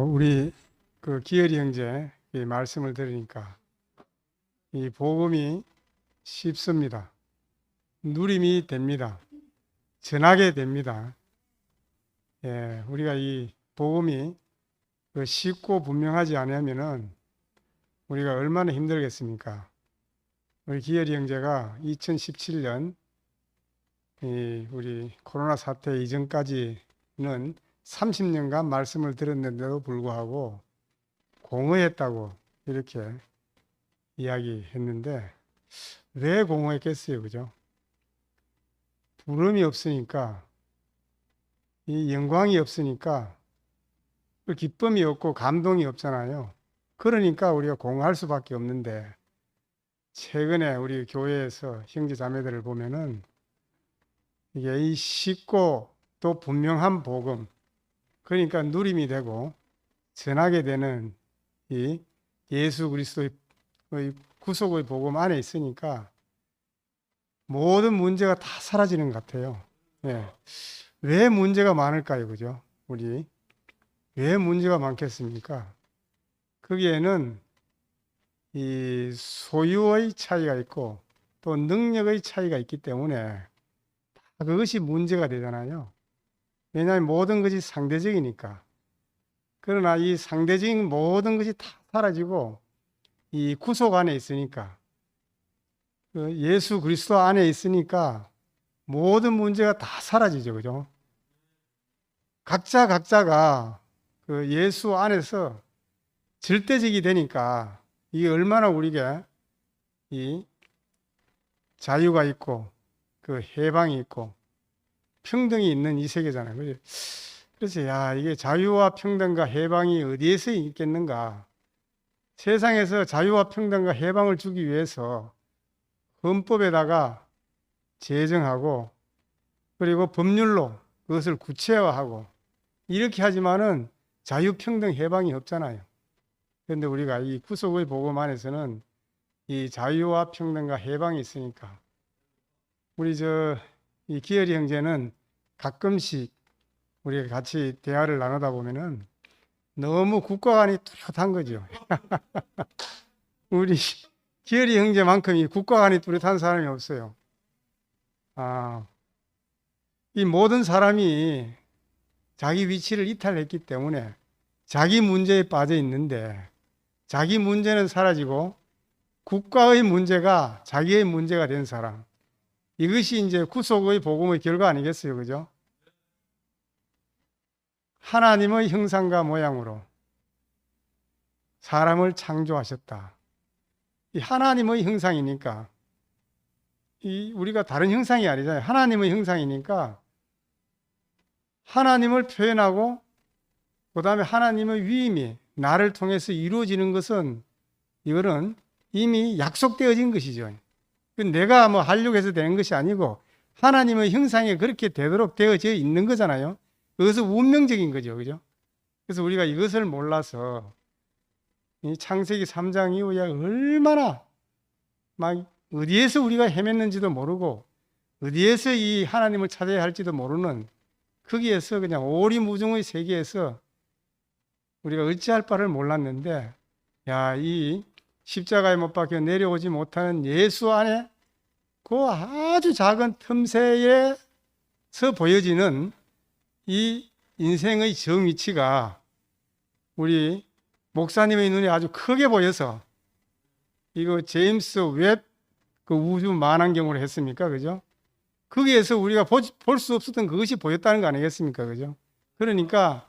우리 그 기열이 형제 이 말씀을 들으니까 이 복음이 쉽습니다. 누림이 됩니다. 전하게 됩니다. 예, 우리가 이 복음이 그 쉽고 분명하지 않으면은 우리가 얼마나 힘들겠습니까? 우리 기열이 형제가 2017년 이 우리 코로나 사태 이전까지는 30년간 말씀을 들었는데도 불구하고 공허했다고 이렇게 이야기했는데 왜 공허했겠어요, 그죠? 부름이 없으니까, 이 영광이 없으니까, 그 기쁨이 없고 감동이 없잖아요. 그러니까 우리가 공허할 수밖에 없는데, 최근에 우리 교회에서 형제 자매들을 보면은 이게 이 쉽고 또 분명한 복음, 그러니까 누림이 되고 전하게 되는 이 예수 그리스도의 구속의 복음 안에 있으니까 모든 문제가 다 사라지는 것 같아요. 예. 왜 문제가 많을까요? 그죠? 우리 왜 문제가 많겠습니까? 거기에는 이 소유의 차이가 있고 또 능력의 차이가 있기 때문에 그것이 문제가 되잖아요. 왜냐하면 모든 것이 상대적이니까. 그러나 이 상대적인 모든 것이 다 사라지고 이 구속 안에 있으니까, 그 예수 그리스도 안에 있으니까 모든 문제가 다 사라지죠. 그죠? 각자가 그 예수 안에서 절대적이 되니까 이게 얼마나 우리가 이 자유가 있고 그 해방이 있고 평등이 있는 이 세계잖아요. 그죠? 그래서 야, 이게 자유와 평등과 해방이 어디에서 있겠는가? 세상에서 자유와 평등과 해방을 주기 위해서 헌법에다가 제정하고 그리고 법률로 그것을 구체화하고 이렇게 하지만은 자유, 평등, 해방이 없잖아요. 그런데 우리가 이 구속의 복음 안에서는 이 자유와 평등과 해방이 있으니까 우리 이 기열이 형제는 가끔씩 우리가 같이 대화를 나누다 보면은 너무 국가 간이 뚜렷한 거죠. 우리 기열이 형제만큼 이 국가 간이 뚜렷한 사람이 없어요. 아, 이 모든 사람이 자기 위치를 이탈했기 때문에 자기 문제에 빠져 있는데 자기 문제는 사라지고 국가의 문제가 자기의 문제가 된 사람. 이것이 이제 구속의 복음의 결과 아니겠어요. 그죠? 하나님의 형상과 모양으로 사람을 창조하셨다. 이 하나님의 형상이니까 이 우리가 다른 형상이 아니잖아요. 하나님의 형상이니까 하나님을 표현하고 그다음에 하나님의 위임이 나를 통해서 이루어지는 것은 이거는 이미 약속되어진 것이죠. 내가 뭐 하려고 해서 되는 것이 아니고 하나님의 형상에 그렇게 되도록 되어져 있는 거잖아요. 그것은 운명적인 거죠. 그죠? 그래서 우리가 이것을 몰라서 이 창세기 3장 이후에 얼마나 막 어디에서 우리가 헤맸는지도 모르고 어디에서 이 하나님을 찾아야 할지도 모르는 거기에서 그냥 오리무중의 세계에서 우리가 어찌할 바를 몰랐는데 야, 이 십자가에 못 박혀 내려오지 못하는 예수 안에 그 아주 작은 틈새에서 보여지는 이 인생의 정위치가 우리 목사님의 눈에 아주 크게 보여서 이거 제임스 웹 그 우주 만환경으로 했습니까? 그죠? 거기에서 우리가 볼 수 없었던 그것이 보였다는 거 아니겠습니까? 그죠? 그러니까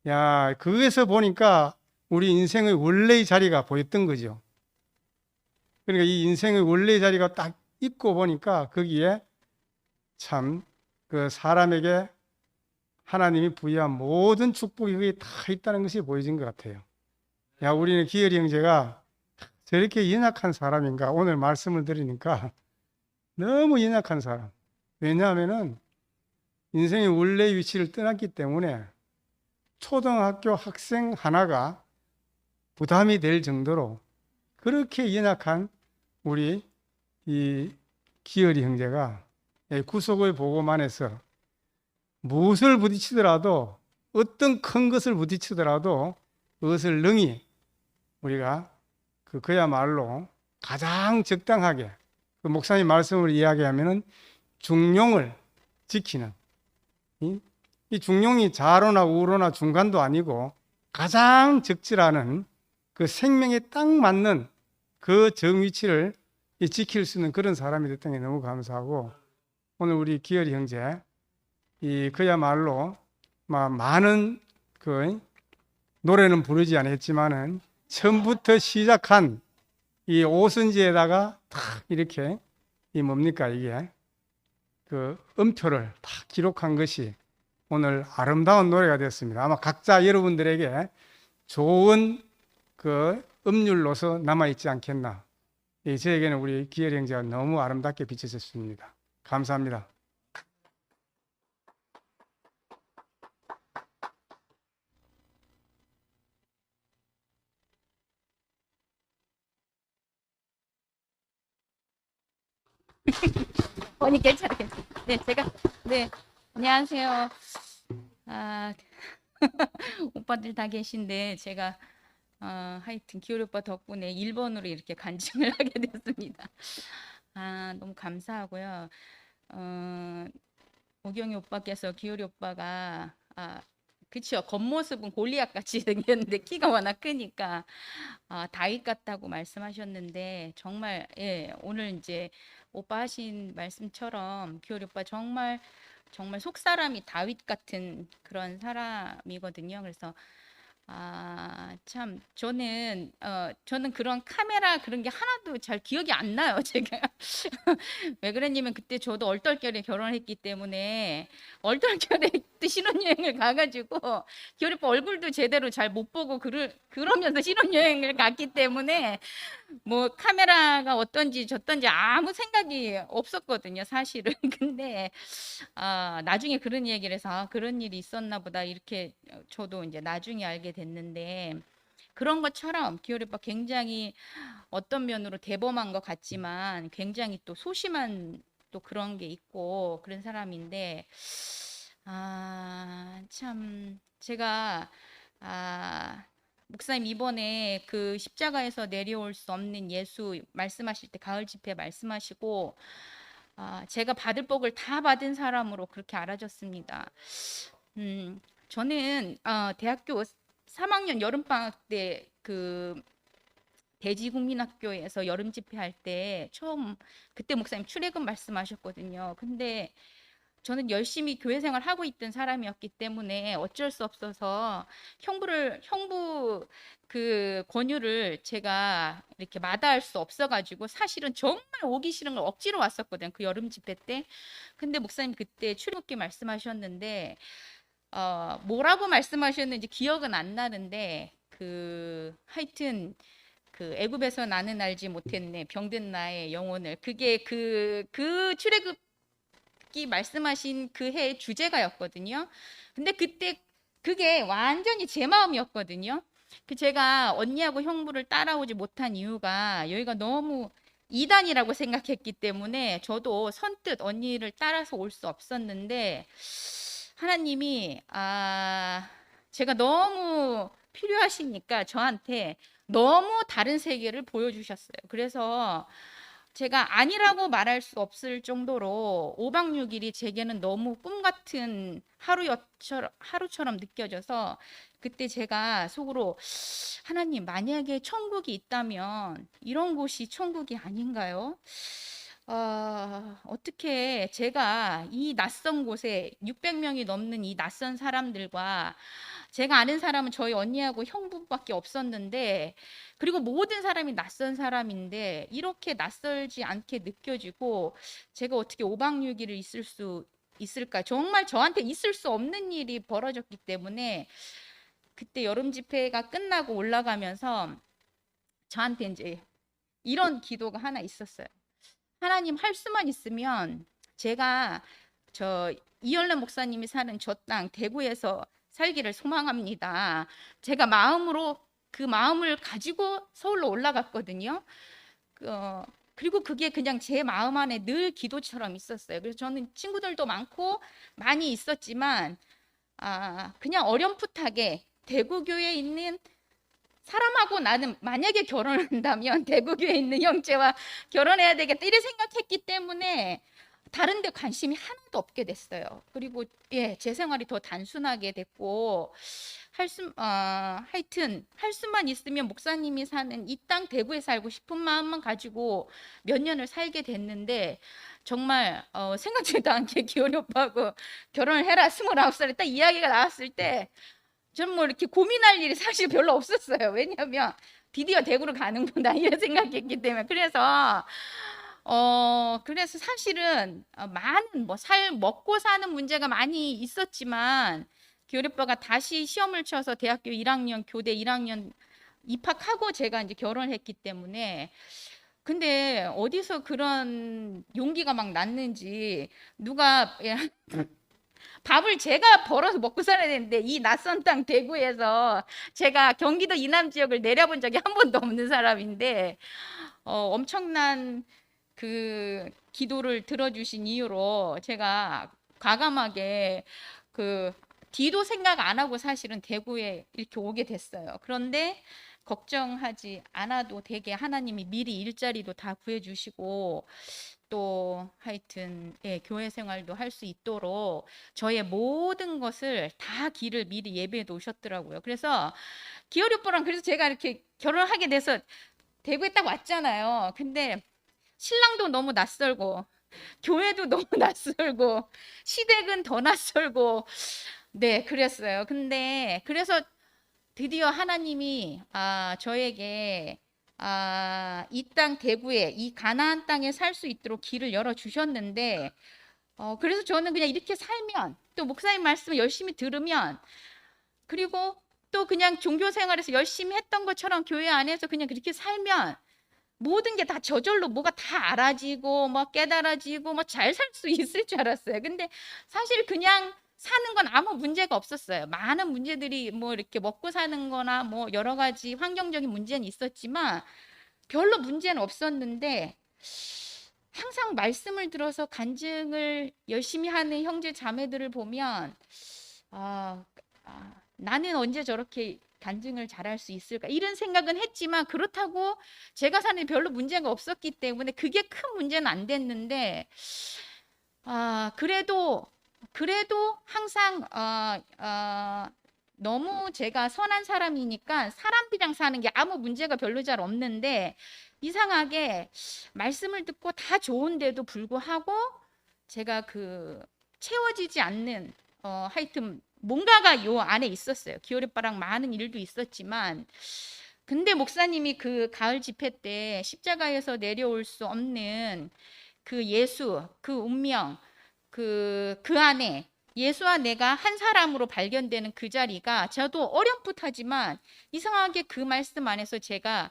야, 거기에서 보니까 우리 인생의 원래의 자리가 보였던 거죠. 그러니까 이 인생의 원래의 자리가 딱 있고 보니까 거기에 참 그 사람에게 하나님이 부여한 모든 축복이 거기에 다 있다는 것이 보여진 것 같아요. 야, 우리는 기열이 형제가 저렇게 연약한 사람인가? 오늘 말씀을 들으니까 너무 연약한 사람. 왜냐하면은 인생의 원래의 위치를 떠났기 때문에 초등학교 학생 하나가 부담이 될 정도로 그렇게 연약한 우리 이 기열이 형제가 구속의 복음 안에서 무엇을 부딪히더라도 어떤 큰 것을 부딪히더라도 그것을 능히 우리가 그야말로 가장 적당하게 그 목사님 말씀을 이야기하면은 중용을 지키는 이 중용이 좌로나 우로나 중간도 아니고 가장 적절하는 그 생명에 딱 맞는 그 정위치를 지킬 수 있는 그런 사람이 됐다는 게 너무 감사하고 오늘 우리 기열이 형제 그야말로 많은 그 노래는 부르지 않았지만은 처음부터 시작한 이 오선지에다가 탁 이렇게 뭡니까 이게 그 음표를 탁 기록한 것이 오늘 아름다운 노래가 됐습니다. 아마 각자 여러분들에게 좋은 그 음률로서 남아있지 않겠나. 저에게는 우리 기열 형제가 너무 아름답게 비춰졌습니다. 감사합니다. 언니 괜찮아요. 네, 제가 네, 안녕하세요. 아, 오빠들 다 계신데 제가 하여튼 기열 오빠 덕분에 1번으로 이렇게 간증을 하게 됐습니다. 너무 감사하고요. 오경이 오빠께서 기열이 오빠가 그쵸, 겉모습은 골리앗 같이 생겼는데 키가 워낙 크니까 다윗 같다고 말씀하셨는데 정말 오늘 이제 오빠 하신 말씀처럼 기열이 오빠 정말 속사람이 다윗 같은 그런 사람이거든요. 그래서 참 저는 그런 카메라 그런 게 하나도 잘 기억이 안 나요. 제가 왜 그랬냐면 그때 저도 얼떨결에 결혼했기 때문에 얼떨결에 신혼여행을 가가지고 기열이 오빠 얼굴도 제대로 잘 못 보고 그러면서 신혼여행을 갔기 때문에 뭐 카메라가 어떤지 저떤지 아무 생각이 없었거든요, 사실은. 근데 나중에 그런 얘기를 해서 그런 일이 있었나 보다 이렇게 저도 이제 나중에 알게 됐는데 그런 것처럼 기열이 오빠 굉장히 어떤 면으로 대범한 것 같지만 굉장히 또 소심한 또 그런 게 있고 그런 사람인데 참 제가 목사님 이번에 그 십자가에서 내려올 수 없는 예수 말씀하실 때 가을 집회 말씀하시고 제가 받을 복을 다 받은 사람으로 그렇게 알아졌습니다. 저는 대학교 3학년 여름방학 때 그 대지국민학교에서 여름 집회할 때 처음 그때 목사님 출애굽 말씀하셨거든요. 근데 저는 열심히 교회 생활 하고 있던 사람이었기 때문에 어쩔 수 없어서 형부 그 권유를 제가 이렇게 마다할 수 없어가지고 사실은 정말 오기 싫은 걸 억지로 왔었거든요. 그 여름 집회 때. 근데 목사님 그때 출애굽기 말씀하셨는데 뭐라고 말씀하셨는지 기억은 안 나는데 하여튼 그 애굽에서 나는 알지 못했네 병든 나의 영혼을 그게 그 출애굽 말씀하신 그 해의 주제가였거든요. 근데 그때 그게 완전히 제 마음이었거든요. 제가 언니하고 형부를 따라오지 못한 이유가 여기가 너무 이단이라고 생각했기 때문에 저도 선뜻 언니를 따라서 올 수 없었는데 하나님이 제가 너무 필요하시니까 저한테 너무 다른 세계를 보여주셨어요. 그래서 제가 아니라고 말할 수 없을 정도로 5박 6일이 제게는 너무 꿈 같은 하루처럼 느껴져서 그때 제가 속으로 하나님 만약에 천국이 있다면 이런 곳이 천국이 아닌가요? 어떻게 제가 이 낯선 곳에 600명이 넘는 이 낯선 사람들과 제가 아는 사람은 저희 언니하고 형부밖에 없었는데 그리고 모든 사람이 낯선 사람인데 이렇게 낯설지 않게 느껴지고 제가 어떻게 5박 6일을 있을 수 있을까? 정말 저한테 있을 수 없는 일이 벌어졌기 때문에 그때 여름 집회가 끝나고 올라가면서 저한테 이제 이런 기도가 하나 있었어요. 하나님 할 수만 있으면 제가 저 이열래 목사님이 사는 저 땅 대구에서 살기를 소망합니다. 제가 마음으로 그 마음을 가지고 서울로 올라갔거든요. 그리고 그게 그냥 제 마음 안에 늘 기도처럼 있었어요. 그래서 저는 친구들도 많고 많이 있었지만 그냥 어렴풋하게 대구교에 있는 사람하고 나는 만약에 결혼을 한다면 대구교에 있는 형제와 결혼해야 되겠다 이렇게 생각했기 때문에 다른 데 관심이 하나도 없게 됐어요. 그리고 제 생활이 더 단순하게 됐고 하여튼 할 수만 있으면 목사님이 사는 이 땅 대구에 살고 싶은 마음만 가지고 몇 년을 살게 됐는데 정말 생각지도 않게 기어이 오빠하고 결혼을 해라 29살에 딱 이야기가 나왔을 때 저는 뭐 이렇게 고민할 일이 사실 별로 없었어요. 왜냐하면 드디어 대구로 가는구나 이런 생각했기 때문에. 그래서 사실은 많은 먹고 사는 문제가 많이 있었지만 기어이 오빠가 다시 시험을 쳐서 대학교 1학년 교대 1학년 입학하고 제가 이제 결혼을 했기 때문에. 근데 어디서 그런 용기가 막 났는지 누가 밥을 제가 벌어서 먹고 살아야 되는데 이 낯선 땅 대구에서 제가 경기도 이남 지역을 내려본 적이 한 번도 없는 사람인데 엄청난 그 기도를 들어주신 이유로 제가 과감하게 그 뒤도 생각 안 하고 사실은 대구에 이렇게 오게 됐어요. 그런데 걱정하지 않아도 되게 하나님이 미리 일자리도 다 구해주시고 또 하여튼 교회 생활도 할 수 있도록 저의 모든 것을 다 길을 미리 예배해 놓으셨더라고요. 그래서 기어이 오빠랑 그래서 제가 이렇게 결혼하게 돼서 대구에 딱 왔잖아요. 근데 신랑도 너무 낯설고 교회도 너무 낯설고 시댁은 더 낯설고 네 그랬어요. 근데 그래서 드디어 하나님이 저에게 이 땅 대구에 이 가나안 땅에 살 수 있도록 길을 열어 주셨는데 그래서 저는 그냥 이렇게 살면 또 목사님 말씀을 열심히 들으면 그리고 또 그냥 종교 생활에서 열심히 했던 것처럼 교회 안에서 그냥 그렇게 살면 모든 게 다 저절로 뭐가 다 알아지고 뭐 깨달아지고 뭐 잘 살 수 있을 줄 알았어요. 근데 사실 그냥 사는 건 아무 문제가 없었어요. 많은 문제들이 뭐 이렇게 먹고 사는 거나 뭐 여러 가지 환경적인 문제는 있었지만 별로 문제는 없었는데 항상 말씀을 들어서 간증을 열심히 하는 형제 자매들을 보면 나는 언제 저렇게 간증을 잘할 수 있을까 이런 생각은 했지만 그렇다고 제가 사는 데 별로 문제가 없었기 때문에 그게 큰 문제는 안 됐는데 그래도 항상 너무 제가 선한 사람이니까 사람들이랑 사는 게 아무 문제가 별로 잘 없는데 이상하게 말씀을 듣고 다 좋은데도 불구하고 제가 채워지지 않는 하여튼 뭔가가 요 안에 있었어요. 기어이 오빠랑 많은 일도 있었지만 근데 목사님이 그 가을 집회 때 십자가에서 내려올 수 없는 그 예수, 그 운명, 그 안에 예수와 내가 한 사람으로 발견되는 그 자리가 저도 어렴풋하지만 이상하게 그 말씀 안에서 제가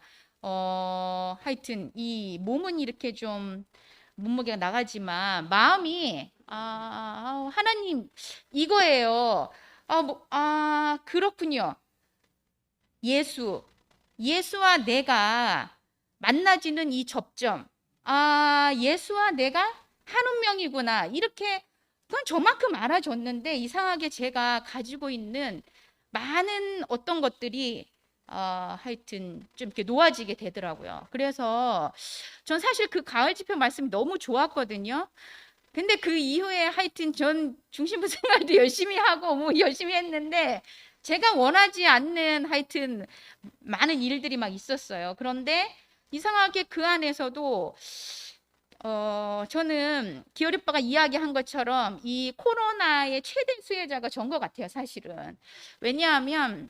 하여튼 이 몸은 이렇게 좀 몸무게가 나가지만 마음이 하나님 이거예요. 그렇군요. 예수와 내가 만나지는 이 접점. 예수와 내가 한 운명이구나. 이렇게 그건 저만큼 알아줬는데 이상하게 제가 가지고 있는 많은 어떤 것들이 하여튼 좀 이렇게 놓아지게 되더라고요. 그래서 전 사실 그 가을 집회 말씀이 너무 좋았거든요. 근데 그 이후에 하여튼 전 중심부 생활도 열심히 하고 뭐 열심히 했는데 제가 원하지 않는 하여튼 많은 일들이 막 있었어요. 그런데 이상하게 그 안에서도 저는 기어이 오빠가 이야기한 것처럼 이 코로나의 최대 수혜자가 전 것 같아요, 사실은. 왜냐하면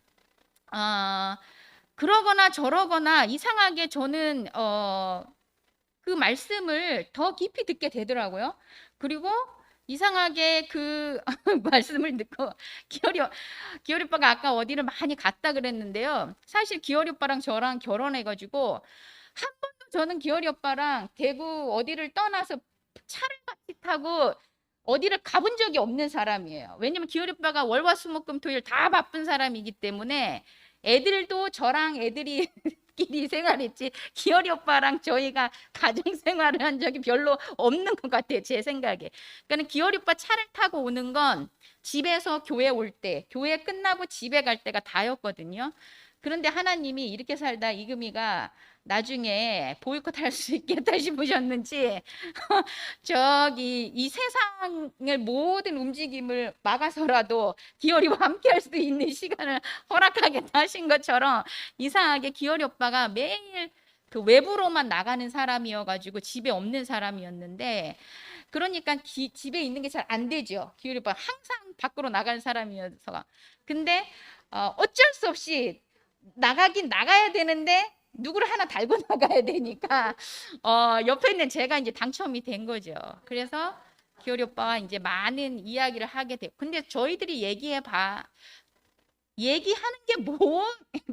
그러거나 저러거나 이상하게 저는 그 말씀을 더 깊이 듣게 되더라고요. 그리고 이상하게 그 말씀을 듣고 기어이 오빠가 아까 어디를 많이 갔다 그랬는데요. 사실 기어이 오빠랑 저랑 결혼해가지고 한 번도 저는 기어이 오빠랑 대구 어디를 떠나서 차를 같이 타고 어디를 가본 적이 없는 사람이에요. 왜냐면 기어이 오빠가 월화수목금토일 다 바쁜 사람이기 때문에 애들도 저랑 애들이 끼리 생활했지 기열이 오빠랑 저희가 가정 생활을 한 적이 별로 없는 것 같아요. 제 생각에. 그러니까 기열이 오빠 차를 타고 오는 건 집에서 교회 올 때, 교회 끝나고 집에 갈 때가 다였거든요. 그런데 하나님이 이렇게 살다 이금희가 나중에 보이콧 할 수 있겠다 싶으셨는지 저기 이 세상의 모든 움직임을 막아서라도 기열이와 함께 할 수 있는 시간을 허락하겠다 하신 것처럼 이상하게 기열이 오빠가 매일 그 외부로만 나가는 사람이어가지고 집에 없는 사람이었는데 그러니까 집에 있는 게 잘 안 되죠. 기열이 오빠 항상 밖으로 나가는 사람이어서 근데 어쩔 수 없이 나가긴 나가야 되는데 누구를 하나 달고 나가야 되니까 옆에 있는 제가 이제 당첨이 된 거죠. 그래서 기열이 오빠와 이제 많은 이야기를 하게 돼요. 근데 저희들이 얘기하는 게 뭐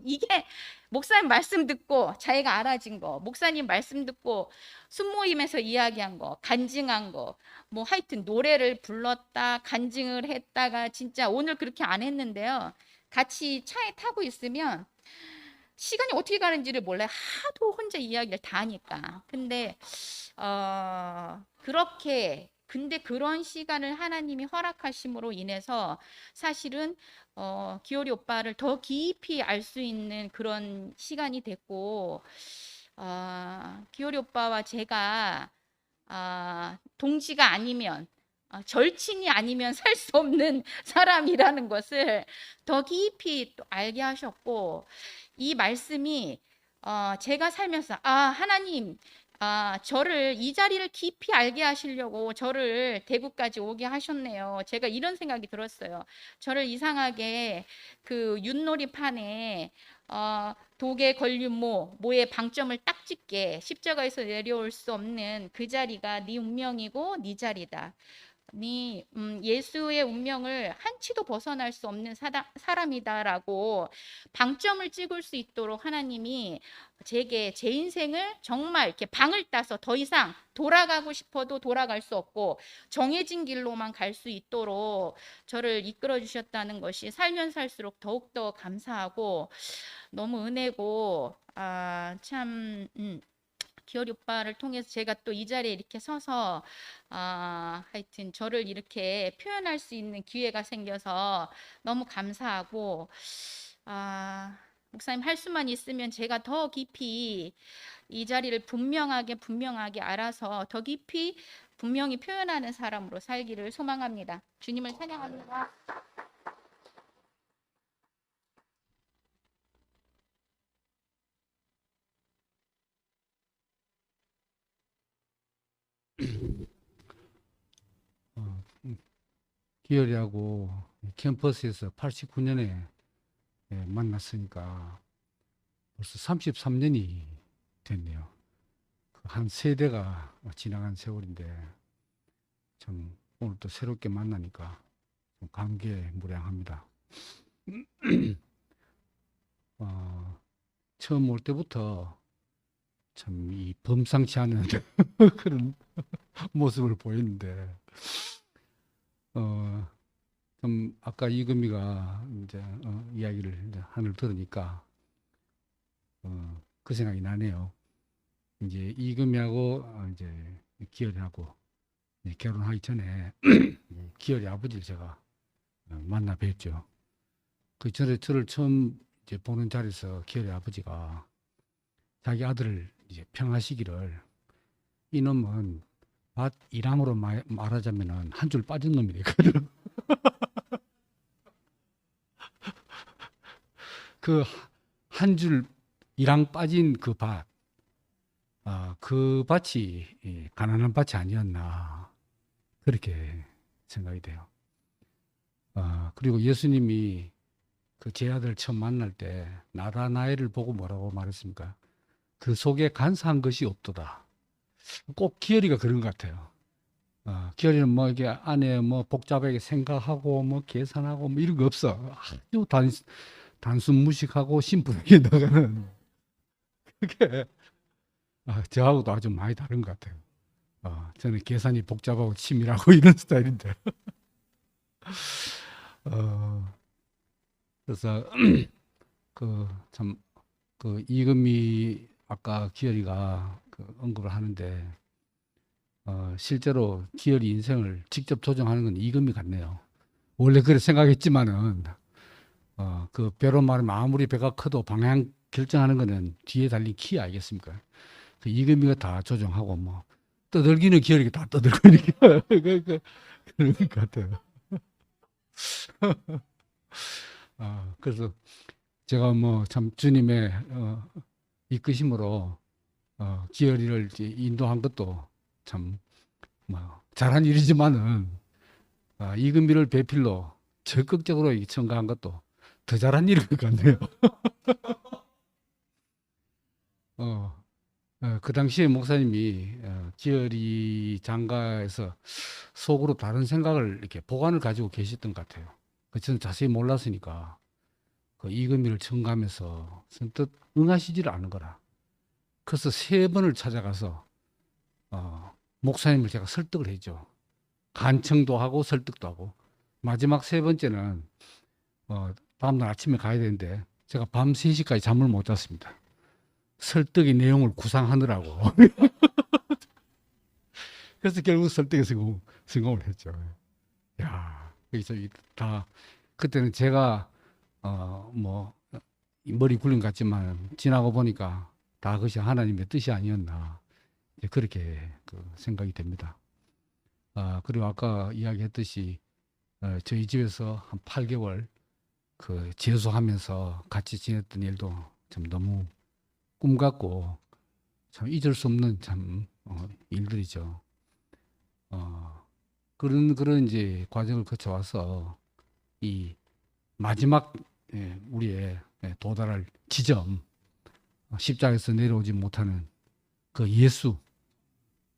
이게 목사님 말씀 듣고 자기가 알아진 거, 목사님 말씀 듣고 순모임에서 이야기한 거, 간증한 거, 뭐 하여튼 노래를 불렀다, 간증을 했다가 진짜 오늘 그렇게 안 했는데요. 같이 차에 타고 있으면 시간이 어떻게 가는지를 몰라요. 하도 혼자 이야기를 다 하니까. 근데 그렇게 근데 그런 시간을 하나님이 허락하심으로 인해서 사실은 기열이 오빠를 더 깊이 알 수 있는 그런 시간이 됐고 기열이 오빠와 제가 동지가 아니면 절친이 아니면 살 수 없는 사람이라는 것을 더 깊이 또 알게 하셨고 이 말씀이 제가 살면서 하나님 저를 이 자리를 깊이 알게 하시려고 저를 대구까지 오게 하셨네요. 제가 이런 생각이 들었어요. 저를 이상하게 그 윷놀이판에 독에 걸린 모의 방점을 딱 찍게 십자가에서 내려올 수 없는 그 자리가 네 운명이고 네 자리다. 네 예수의 운명을 한치도 벗어날 수 없는 사람이다라고 방점을 찍을 수 있도록 하나님이 제게 제 인생을 정말 이렇게 방을 따서 더 이상 돌아가고 싶어도 돌아갈 수 없고 정해진 길로만 갈 수 있도록 저를 이끌어 주셨다는 것이 살면 살수록 더욱더 감사하고 너무 은혜고 참 기열이 오빠를 통해서 제가 또 이 자리에 이렇게 서서 하여튼 저를 이렇게 표현할 수 있는 기회가 생겨서 너무 감사하고 목사님 할 수만 있으면 제가 더 깊이 이 자리를 분명하게 알아서 더 깊이 분명히 표현하는 사람으로 살기를 소망합니다. 주님을 찬양합니다. 기열이하고 캠퍼스에서 89년에 만났으니까 벌써 33년이 됐네요. 한 세대가 지나간 세월인데 참 오늘 또 새롭게 만나니까 좀 감개무량합니다. 처음 올 때부터 참 이 범상치 않은 그런 모습을 보였는데 좀 아까 이금희가 이제 이야기를 이제 하늘 들으니까 그 생각이 나네요. 이제 이금희하고 이제 기열이하고 이제 결혼하기 전에 기열이 아버지를 제가 만나 뵀죠. 그 전에 저를 처음 이제 보는 자리에서 기열이 아버지가 자기 아들을 이제 평하시기를 이놈은 밭 이랑으로 말하자면은 한 줄 빠진 놈이 되거든. 그 한 줄 이랑 빠진 그 밭, 그 밭이 가난한 밭이 아니었나 그렇게 생각이 돼요. 그리고 예수님이 그 제 아들 처음 만날 때 나다나엘을 보고 뭐라고 말했습니까? 그 속에 간사한 것이 없도다. 꼭 기열이가 그런 것 같아요. 기열이는 뭐 이게 안에 뭐 복잡하게 생각하고 뭐 계산하고 뭐 이런 거 없어. 아주 단순 무식하고 심플하게 나가는 그게 저하고도 아주 많이 다른 것 같아요. 저는 계산이 복잡하고 치밀하고 이런 스타일인데. 그래서 그 참 그 이금희 아까 기열이가 그 언급을 하는데 실제로 기열이 인생을 직접 조정하는 건 이금희 같네요. 원래 그래 생각했지만은 그 배로 말하면 아무리 배가 커도 방향 결정하는 거는 뒤에 달린 키 아니겠습니까? 그 이금희가 다 조정하고 뭐 떠들기는 기열이가 다 떠들고 이렇게 그런 것 같아요. 그래서 제가 뭐 참 주님의 이끄심으로 기열이를 이제 인도한 것도 참 뭐 잘한 일이지만은 이금희를 배필로 적극적으로 첨가한 것도 더 잘한 일인 것 같네요. 그 당시에 목사님이 기열이 장가에서 속으로 다른 생각을 이렇게 보관을 가지고 계셨던 것 같아요. 저는 자세히 몰랐으니까 그 이금희를 첨가하면서 선뜻 응하시지를 않은 거라. 그래서 3번을 찾아가서 목사님을 제가 설득을 했죠. 간청도 하고 설득도 하고 마지막 3번째는 다음날 아침에 가야 되는데 제가 밤 3시까지 잠을 못 잤습니다. 설득의 내용을 구상하느라고. 그래서 결국 설득에 성공을 했죠. 야, 그래서 다 그때는 제가 뭐 머리 굴린 것 같지만 지나고 보니까 다 그것이 하나님의 뜻이 아니었나 이제 그렇게 그 생각이 됩니다. 그리고 아까 이야기했듯이 저희 집에서 한 8개월 그 재수하면서 같이 지냈던 일도 참 너무 꿈 같고 참 잊을 수 없는 참 일들이죠. 그런 이제 과정을 거쳐와서 이 마지막 우리의 도달할 지점, 십자가에서 내려오지 못하는 그 예수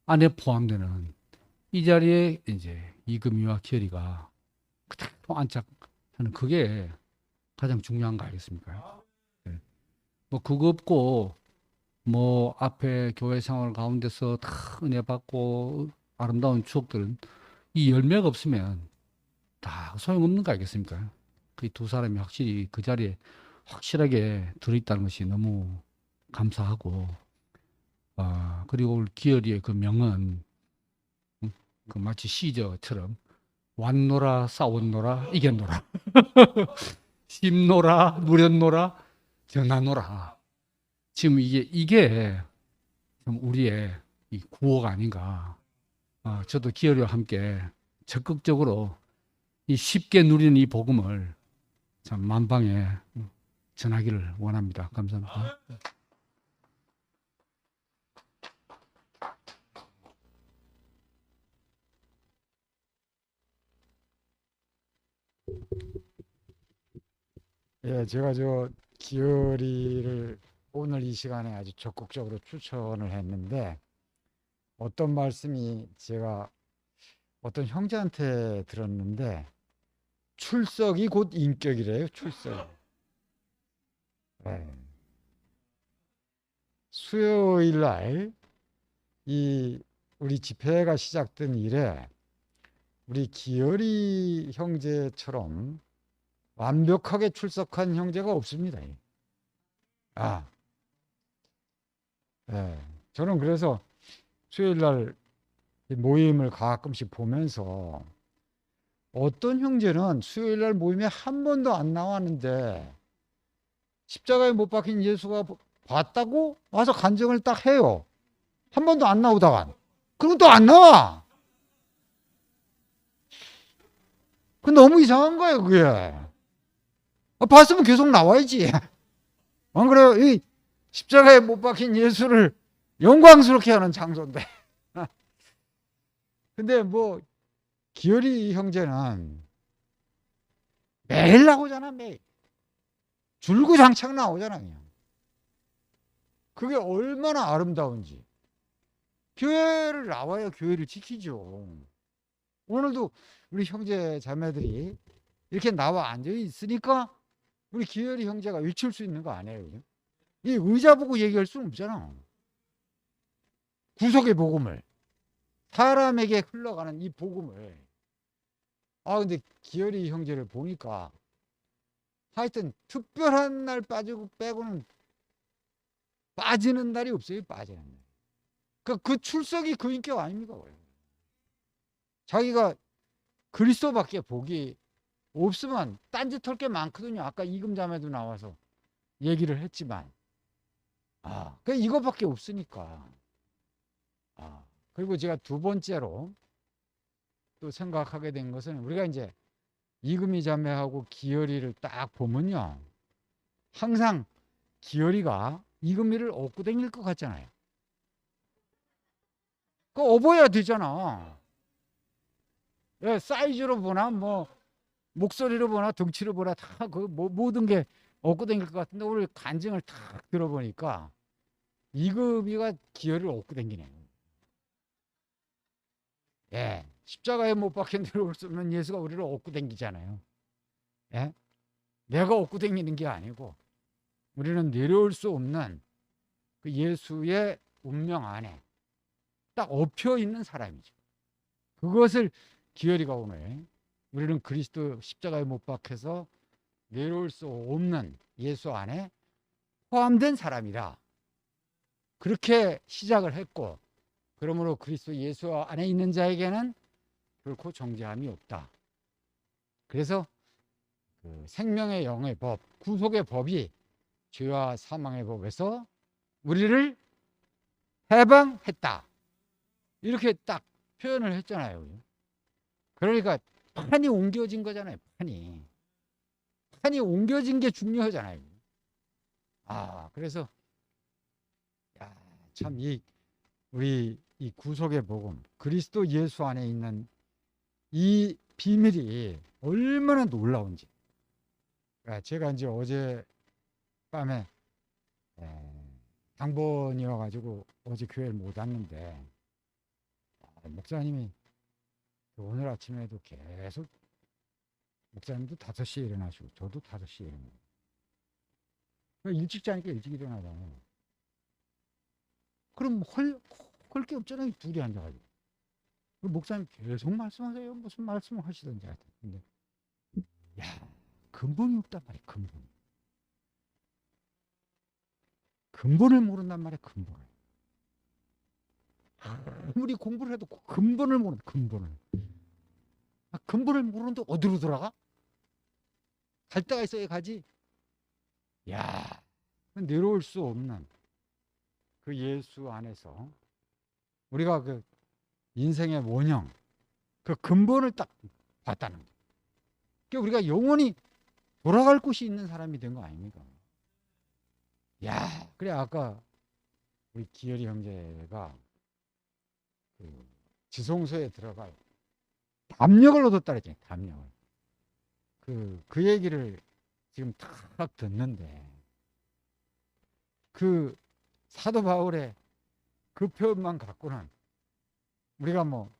안에 포함되는 이 자리에 이제 이금희와 기열이가 그대로 안착하는 그게 가장 중요한 거 아니겠습니까? 뭐 그거 없고 뭐 앞에 교회 생활 가운데서 다 은혜 받고 아름다운 추억들은 이 열매가 없으면 다 소용없는 거 아니겠습니까? 그 두 사람이 확실히 그 자리에 확실하게 들어있다는 것이 너무 감사하고 그리고 기열이의 그 명언 그 마치 시저처럼 왔노라 싸웠노라 이겼노라 심노라 누렸노라 전하노라. 지금 이게 좀 우리의 이 구호가 아닌가. 저도 기열이와 함께 적극적으로 이 쉽게 누리는 이 복음을 참 만방에 전하기를 원합니다. 감사합니다. 예, 제가 저 기열이를 오늘 이 시간에 아주 적극적으로 추천을 했는데 어떤 말씀이 제가 어떤 형제한테 들었는데 출석이 곧 인격이래요. 출석. 네. 수요일 날 이 우리 집회가 시작된 이래 우리 기열이 형제처럼 완벽하게 출석한 형제가 없습니다. 저는 그래서 수요일 날 모임을 가끔씩 보면서 어떤 형제는 수요일 날 모임에 한 번도 안 나왔는데 십자가에 못 박힌 예수가 봤다고 와서 간증을 딱 해요. 한 번도 안 나오다가. 그리고 또 안 나와. 그 너무 이상한 거예요, 그게. 봤으면 계속 나와야지. 안 그래요? 이 십자가에 못 박힌 예수를 영광스럽게 하는 장소인데. 근데 뭐 기열이 형제는 매일 나오잖아, 매일. 줄구장창 나오잖아, 그냥. 그게 얼마나 아름다운지. 교회를 나와야 교회를 지키죠. 오늘도 우리 형제 자매들이 이렇게 나와 앉아 있으니까 우리 기열이 형제가 외칠 수 있는 거 아니에요? 그죠? 이 의자 보고 얘기할 수는 없잖아. 구속의 복음을, 사람에게 흘러가는 이 복음을. 근데 기열이 형제를 보니까 하여튼 특별한 날 빠지고 빼고는 빠지는 날이 없어요. 빠지는 날. 그 출석이 그 인격 아닙니까? 자기가 그리스도밖에 복이 없으면 딴짓할 게 많거든요. 아까 이금자매도 나와서 얘기를 했지만 그 이거밖에 없으니까. 그리고 제가 두 번째로 또 생각하게 된 것은 우리가 이제 이금희 자매하고 기열이를 딱 보면요, 항상 기열이가 이금희를 업고 다닐 것 같잖아요. 업어야 되잖아. 사이즈로 보나 뭐 목소리로 보나 덩치로 보나 다 그 모든 게 업고 다닐 것 같은데 오늘 간증을 딱 들어보니까 이금희가 기열이를 업고 다니네요. 예, 십자가에 못 박혀 내려오면 예수가 우리를 업고 다니잖아요. 예? 내가 업고 다니는 게 아니고 우리는 내려올 수 없는 그 예수의 운명 안에 딱 엎혀 있는 사람이죠. 그것을 기열이가 오늘 우리는 그리스도 십자가에 못 박혀서 내려올 수 없는 예수 안에 포함된 사람이다. 그렇게 시작을 했고, 그러므로 그리스도 예수 안에 있는 자에게는 결코 정죄함이 없다. 그래서 그 생명의 영의 법, 구속의 법이 죄와 사망의 법에서 우리를 해방했다. 이렇게 딱 표현을 했잖아요. 그러니까 판이 옮겨진 거잖아요. 판이 옮겨진 게 중요하잖아요. 그래서 참 우리 이 구속의 복음, 그리스도 예수 안에 있는 이 비밀이 얼마나 놀라운지. 제가 이제 어제 밤에 당번이어가지고 어제 교회를 못 왔는데 목사님이 오늘 아침에도 계속 목사님도 5시에 일어나시고 저도 5시에 일어나요. 일찍 자니까 일찍 일어나잖아요. 그럼 할 게 없잖아요. 둘이 앉아가지고. 목사님 계속 말씀하세요. 무슨 말씀을 하시던지 하여튼. 근데 근본이 없단 말이에요. 근본을 모른단 말이에요. 아무리 공부를 해도 근본을 모른다. 근본을 모르는데 어디로 돌아가? 갈 데가 있어야 가지. 내려올 수 없는 그 예수 안에서 우리가 그 인생의 원형, 그 근본을 딱 봤다는 거예요. 그러니까 우리가 영원히 돌아갈 곳이 있는 사람이 된 거 아닙니까? 그래 아까 우리 기열이 형제가 그 지성소에 들어갈 담력을 얻었다 그랬잖아요. 담력을. 그 얘기를 지금 딱 듣는데 그 사도 바울의 그 표현만 갖고는 우리가 뭐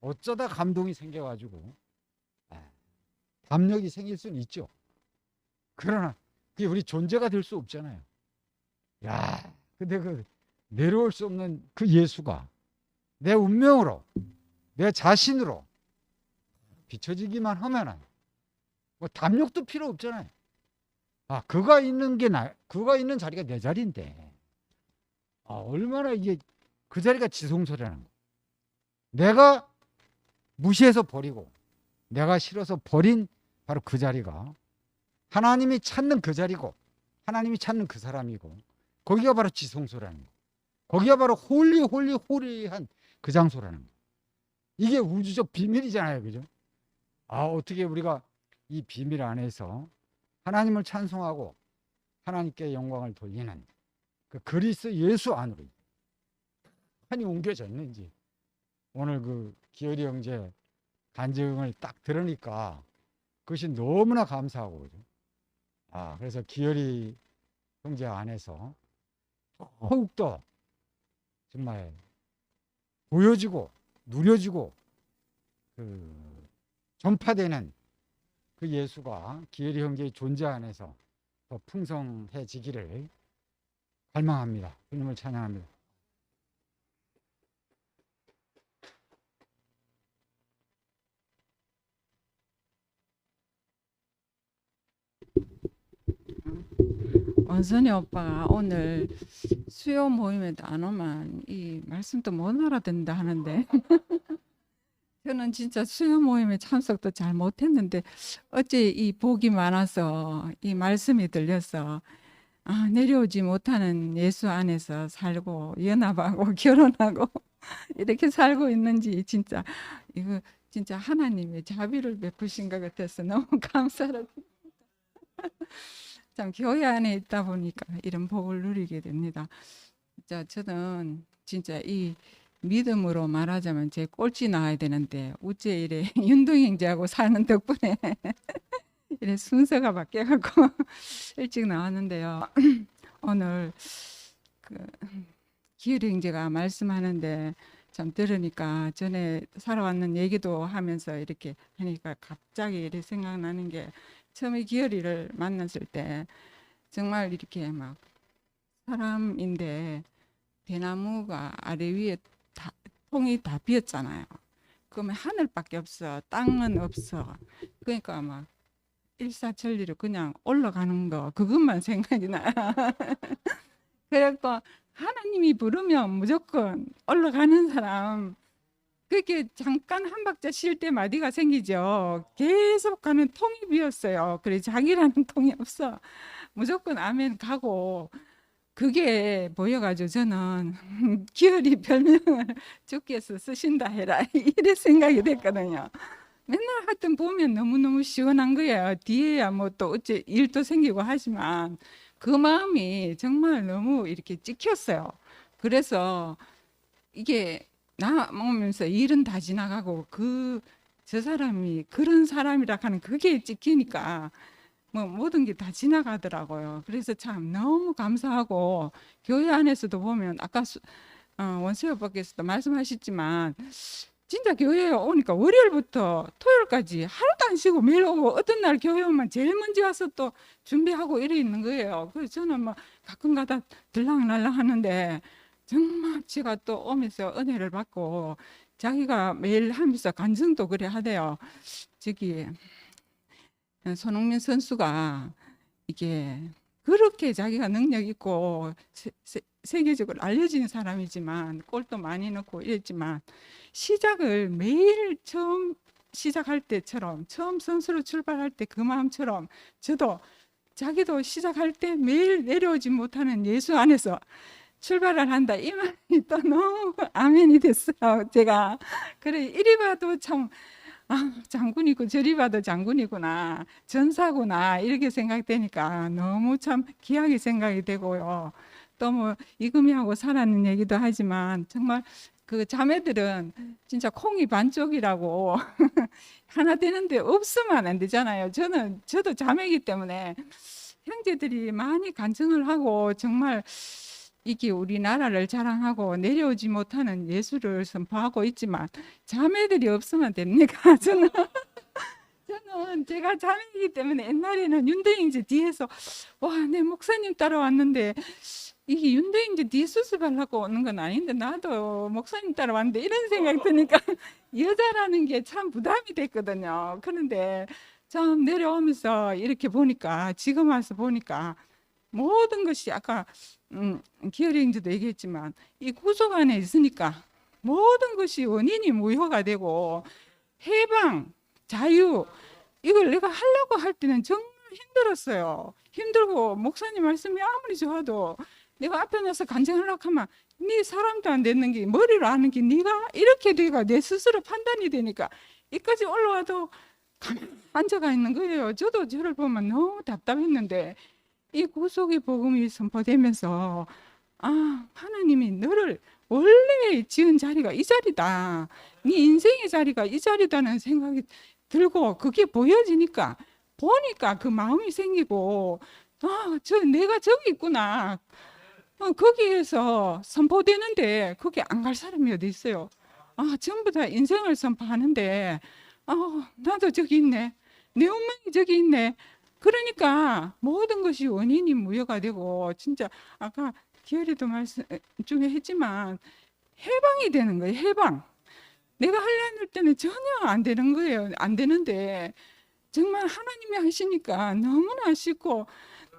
어쩌다 감동이 생겨가지고 담력이 생길 수는 있죠. 그러나 그게 우리 존재가 될 수 없잖아요. 근데 그 내려올 수 없는 그 예수가 내 운명으로, 내 자신으로 비춰지기만 하면은 뭐 담력도 필요 없잖아요. 그가 있는 자리가 내 자리인데, 얼마나 이게 그 자리가 지성소라는 거. 내가 무시해서 버리고, 내가 싫어서 버린 바로 그 자리가 하나님이 찾는 그 자리고, 하나님이 찾는 그 사람이고, 거기가 바로 지성소라는 거. 거기가 바로 홀리한 그 장소라는 거. 이게 우주적 비밀이잖아요. 그죠? 어떻게 우리가 이 비밀 안에서 하나님을 찬송하고 하나님께 영광을 돌리는 그 그리스도 예수 안으로 판이 옮겨졌는지 오늘 그 기열이 형제 간증을 딱 들으니까 그것이 너무나 감사하고 그죠? 그래서 기열이 형제 안에서 더욱더 정말 보여지고 누려지고 그 전파되는 그 예수가 기열이 형제의 존재 안에서 더 풍성해지기를 갈망합니다. 주님을 찬양합니다. 원선이 오빠가 오늘 수요 모임에도 안 오면 이 말씀도 못 알아듣는다 하는데 저는 진짜 수요 모임에 참석도 잘 못했는데 어째 이 복이 많아서 이 말씀이 들려서 내려오지 못하는 예수 안에서 살고 연합하고 결혼하고 이렇게 살고 있는지 진짜 이거 진짜 하나님의 자비를 베푸신 것 같아서 너무 감사합니다. 참 교회 안에 있다 보니까 이런 복을 누리게 됩니다. 자, 저는 진짜 이 믿음으로 말하자면 제 꼴찌 나와야 되는데 어째 이래 윤동형제하고 사는 덕분에 이래 순서가 바뀌어갖고 일찍 나왔는데요. 오늘 그 기율이 형제가 말씀하는데 참 들으니까 전에 살아왔는 얘기도 하면서 이렇게 하니까 갑자기 이렇게 생각나는 게 처음에 기열이를 만났을 때 정말 이렇게 막 사람인데 대나무가 아래 위에 통이 다 비었잖아요. 그러면 하늘밖에 없어, 땅은 없어. 그러니까 막 일사천리로 그냥 올라가는 거 그것만 생각이 나. 그래서 하나님이 부르면 무조건 올라가는 사람. 그렇게 잠깐 한 박자 쉴 때 마디가 생기죠. 계속 가는 통이 비었어요. 그래 자기라는 통이 없어. 무조건 아멘 가고 그게 보여가지고 저는 기열이 별명을 주께서 쓰신다 해라 이래 생각이 됐거든요. 맨날 하여튼 보면 너무너무 시원한 거예요. 뒤에야 뭐 또 어째 일도 생기고 하지만 그 마음이 정말 너무 이렇게 찍혔어요. 그래서 이게 나오면서 일은 다 지나가고 저 사람이 그런 사람이라 하는 그게 찍히니까 뭐 모든 게 다 지나가더라고요. 그래서 참 너무 감사하고 교회 안에서도 보면 아까 원수 오빠께서도 말씀하셨지만 진짜 교회에 오니까 월요일부터 토요일까지 하루도 안 쉬고 매일 오고 어떤 날 교회 오면 제일 먼저 와서 또 준비하고 이래 있는 거예요. 그래서 저는 뭐 가끔 가다 들락날락 하는데 정말 제가 또 오면서 은혜를 받고 자기가 매일 하면서 간증도 그래 하대요. 저기 손흥민 선수가 이게 그렇게 자기가 능력 있고 세계적으로 알려진 사람이지만 골도 많이 넣고 이랬지만 시작을 매일 처음 시작할 때처럼 처음 선수로 출발할 때 그 마음처럼 저도 자기도 시작할 때 매일 내려오지 못하는 예수 안에서 출발을 한다 이 말이 또 너무 아멘이 됐어요. 제가 그래 이리 봐도 참 장군이고 저리 봐도 장군이구나 전사구나 이렇게 생각되니까 너무 참 귀하게 생각이 되고요. 또 뭐 이금희하고 살았는 얘기도 하지만 정말 그 자매들은 진짜 콩이 반쪽이라고 하나 되는데 없으면 안 되잖아요. 저도 자매이기 때문에 형제들이 많이 간증을 하고 정말 이게 우리나라를 자랑하고 내려오지 못하는 예수를 선포하고 있지만 자매들이 없으면 됩니까? 저는 제가 자매이기 때문에 옛날에는 윤대영제 뒤에서 와, 내 목사님 따라왔는데 이게 윤대영제 뒤에 수습하려고 오는 건 아닌데 나도 목사님 따라왔는데 이런 생각이 드니까 여자라는 게 참 부담이 됐거든요. 그런데 참 내려오면서 이렇게 보니까 지금 와서 보니까 모든 것이 아까 기열이 형제도 얘기했지만 이 구속 안에 있으니까 모든 것이 원인이 무효가 되고 해방, 자유 이걸 내가 하려고 할 때는 정말 힘들었어요. 힘들고 목사님 말씀이 아무리 좋아도 내가 앞에 나서 간증하려고 하면 네 사람도 안 됐는 게 머리로 아는 게 네가 이렇게 돼가 내 스스로 판단이 되니까 여기까지 올라와도 가만히 앉아가 있는 거예요. 저도 저를 보면 너무 답답했는데 이 구속의 복음이 선포되면서 하나님이 너를 원래 지은 자리가 이 자리다. 네 인생의 자리가 이 자리다는 생각이 들고 그게 보여지니까 보니까 그 마음이 생기고 내가 저기 있구나. 거기에서 선포되는데 거기 안 갈 사람이 어디 있어요. 전부 다 인생을 선포하는데 나도 저기 있네. 내 운명이 저기 있네. 그러니까 모든 것이 원인이 무효가 되고 진짜 아까 기열이도 말씀 중에 했지만 해방이 되는 거예요. 해방. 내가 하려는 할 때는 전혀 안 되는 거예요. 안 되는데 정말 하나님이 하시니까 너무나 쉽고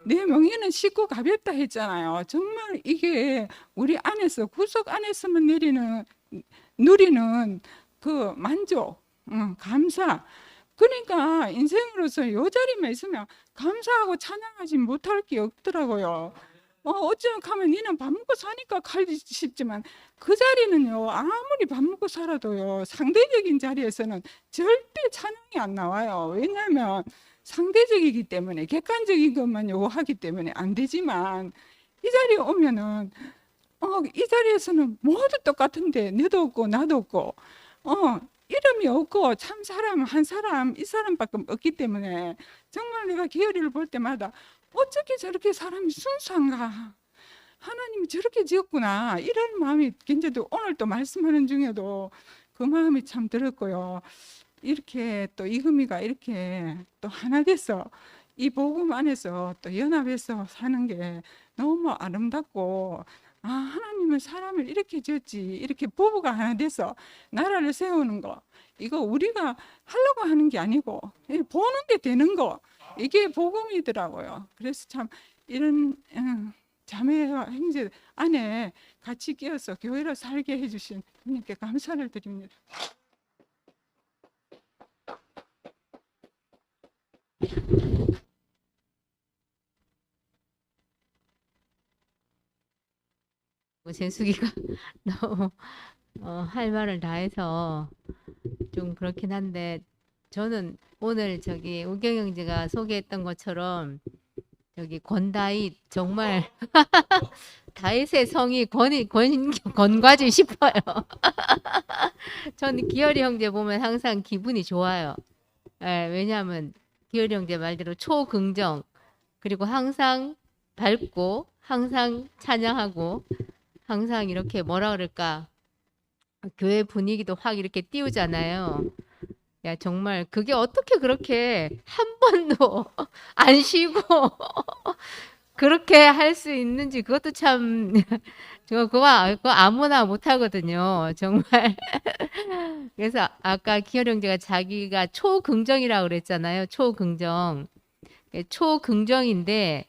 내 명예는 쉽고 가볍다 했잖아요. 정말 이게 우리 안에서 구속 안에서만 누리는 그 만족, 감사. 그러니까 인생으로서 요 자리만 있으면 감사하고 찬양하지 못할 게 없더라고요. 어쩌면 가면 니는 밥 먹고 사니까 가지 싶지만 그 자리는요, 아무리 밥 먹고 살아도요, 상대적인 자리에서는 절대 찬양이 안 나와요. 왜냐하면 상대적이기 때문에, 객관적인 것만 요구하기 때문에 안 되지만, 이 자리에 오면은 이 자리에서는 모두 똑같은데 너도 없고 나도 없고 이름이 없고 참 사람 한 사람 이 사람밖에 없기 때문에 정말 내가 기어리를 볼 때마다 어떻게 저렇게 사람이 순수한가, 하나님이 저렇게 지었구나, 이런 마음이 굉장히, 오늘 또 말씀하는 중에도 그 마음이 참 들었고요. 이렇게 또 이금희가 이렇게 또 하나 돼서 이 복음 안에서 또 연합해서 사는 게 너무 아름답고, 하나님은 사람을 이렇게 지었지, 이렇게 부부가 하나 돼서 나라를 세우는 거, 이거 우리가 하려고 하는 게 아니고 보는 게 되는 거, 이게 복음이더라고요. 그래서 참 이런 자매와 형제 안에 같이 끼어서 교회를 살게 해주신 주님께 감사를 드립니다. 재숙이가 너무 할 말을 다 해서 좀 그렇긴 한데, 저는 오늘 저기 우경 형제가 소개했던 것처럼 저기 권다윗 정말 다윗의 성이 권과지 싶어요. 저는 기열이 형제 보면 항상 기분이 좋아요. 왜냐하면 기열이 형제 말대로 초긍정, 그리고 항상 밝고 항상 찬양하고 항상 이렇게 뭐라 그럴까, 교회 분위기도 확 이렇게 띄우잖아요. 야, 정말 그게 어떻게 그렇게 한 번도 안 쉬고 그렇게 할 수 있는지, 그것도 참 그거 아무나 못 하거든요, 정말. 그래서 아까 기열 형제가 자기가 초긍정이라고 그랬잖아요. 초긍정. 초긍정인데,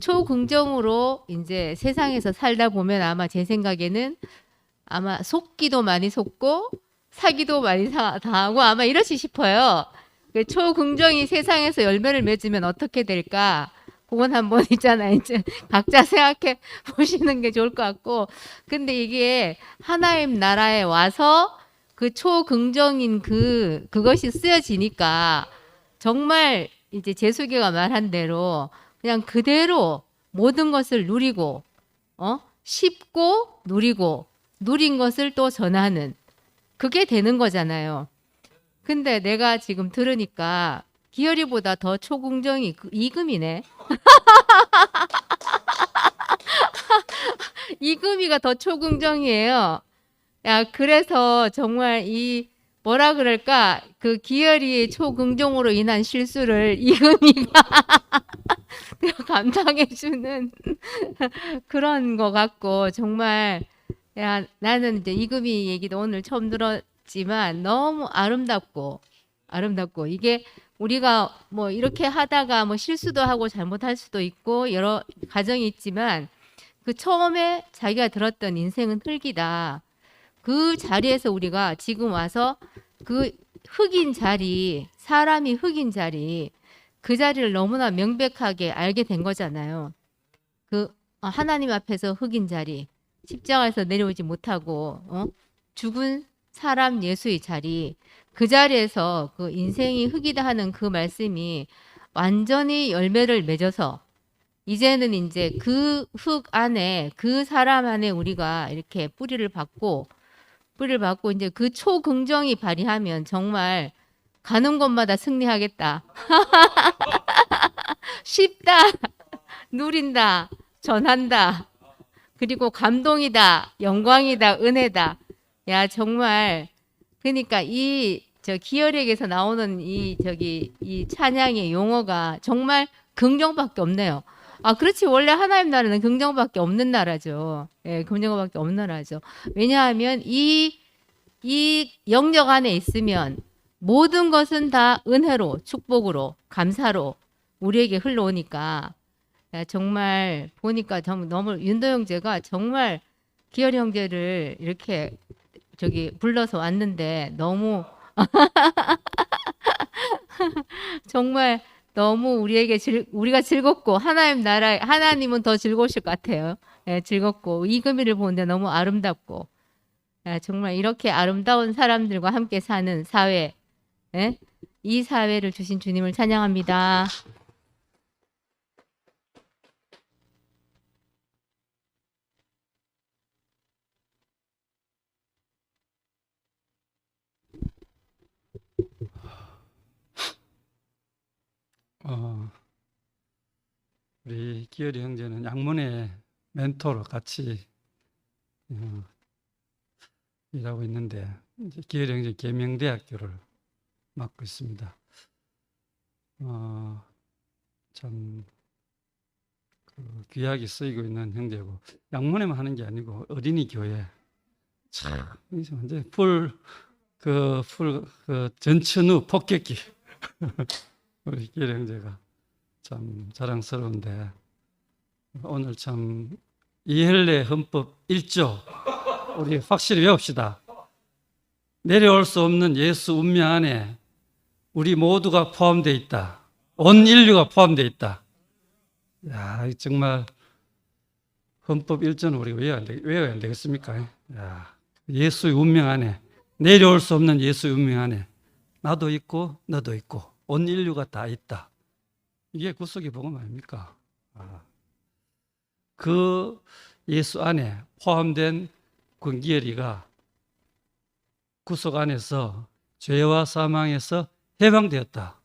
초긍정으로 이제 세상에서 살다 보면 아마 제 생각에는 아마 속기도 많이 속고 사기도 많이 당하고 아마 이러시 싶어요. 초긍정이 세상에서 열매를 맺으면 어떻게 될까? 그건 한번 있잖아요. 이제 각자 생각해 보시는 게 좋을 것 같고, 근데 이게 하나님 나라에 와서 그 초긍정인 그것이 쓰여지니까 정말 이제 재수기가 말한 대로 그냥 그대로 모든 것을 누리고, 쉽고 누리고, 누린 것을 또 전하는, 그게 되는 거잖아요. 근데 내가 지금 들으니까 기열이보다 더 초긍정이 이금이네. 이금이가 더 초긍정이에요. 야, 그래서 정말 이 뭐라 그럴까, 그 기열이의 초긍정으로 인한 실수를 이금이가 감당해주는 그런 것 같고, 정말 야, 나는 이제 이금희 얘기도 오늘 처음 들었지만 너무 아름답고 이게 우리가 뭐 이렇게 하다가 뭐 실수도 하고 잘못할 수도 있고 여러 가정이 있지만, 그 처음에 자기가 들었던 인생은 흙이다. 그 자리에서 우리가 지금 와서 그 흙인 자리, 사람이 흙인 자리, 그 자리를 너무나 명백하게 알게 된 거잖아요. 그 하나님 앞에서 흙인 자리, 십자가에서 내려오지 못하고 죽은 사람 예수의 자리, 그 자리에서 그 인생이 흙이다 하는 그 말씀이 완전히 열매를 맺어서 이제는 이제 그 흙 안에, 그 사람 안에 우리가 이렇게 뿌리를 받고 이제 그 초긍정이 발휘하면 정말 가는 곳마다 승리하겠다. 쉽다, 누린다, 전한다, 그리고 감동이다, 영광이다, 은혜다. 야, 정말. 그러니까 저 기열에게서 나오는 이 찬양의 용어가 정말 긍정밖에 없네요. 그렇지. 원래 하나님 나라는 긍정밖에 없는 나라죠. 예, 긍정밖에 없는 나라죠. 왜냐하면 이 영역 안에 있으면 모든 것은 다 은혜로, 축복으로, 감사로 우리에게 흘러오니까, 정말 보니까 너무 윤도 형제가 정말 기열이 형제를 이렇게 저기 불러서 왔는데 너무 정말 너무 우리가 즐겁고 하나님은 더 즐거우실 것 같아요. 예, 즐겁고 이금희를 보는데 너무 아름답고 정말 이렇게 아름다운 사람들과 함께 사는 사회, 예? 이 사회를 주신 주님을 찬양합니다. 우리 기열이 형제는 양문의 멘토로 같이 일하고 있는데 이제 기열이 형제 계명대학교를 맡고 있습니다. 참 귀하게 쓰이고 있는 형제고 양문에만 하는 게 아니고 어린이 교회 참 이제 풀 전천후 폭격기 우리 기열이 형제가 참 자랑스러운데 오늘 참 이헬레 헌법 1조 우리 확실히 외웁시다. 내려올 수 없는 예수 운명 안에 우리 모두가 포함되어 있다. 온 인류가 포함되어 있다. 야, 정말 헌법 1조는 우리가 외워야 안 되겠습니까? 야, 예수의 운명 안에 내려올 수 없는 예수의 운명 안에 나도 있고 너도 있고 온 인류가 다 있다. 이게 구속의 복음 아닙니까? 그 예수 안에 포함된 권기열이가 구속 안에서 죄와 사망에서 해방되었다.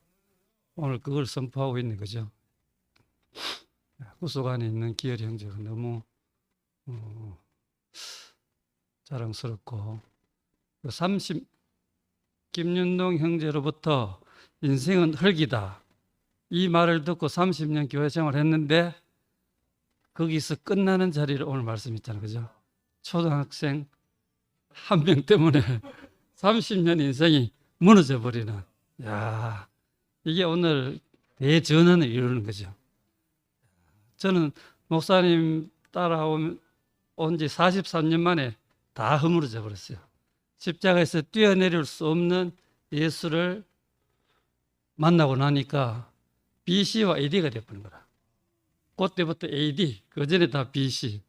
오늘 그걸 선포하고 있는 거죠. 구속 안에 있는 기열이 형제가 너무 자랑스럽고 김윤동 형제로부터 인생은 흙이다. 이 말을 듣고 30년 교회 생활을 했는데 거기서 끝나는 자리를 오늘 말씀했잖아요. 그죠? 초등학생 한 명 때문에 30년 인생이 무너져 버리는. 야, 이게 오늘 대전환을 이루는 거죠. 저는 목사님 따라온 지 43년 만에 다 허물어져 버렸어요. 십자가에서 뛰어내릴 수 없는 예수를 만나고 나니까 BC와 AD가 되어버린 거라. 그때부터 AD, 그 전에 다 BC.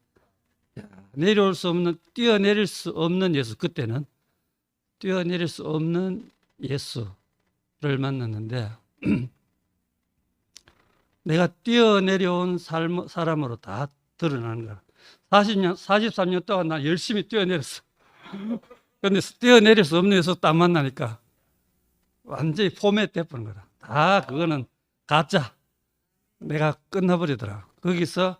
내려올 수 없는, 뛰어내릴 수 없는 예수. 그때는 뛰어내릴 수 없는 예수를 만났는데 내가 뛰어내려온 사람으로 다 드러나는 거야. 43년 동안 나 열심히 뛰어내렸어. 그런데 뛰어내릴 수 없는 예수 딱 만나니까 완전히 포맷 돼버린 거라. 다 그거는 가짜. 내가 끝나버리더라. 거기서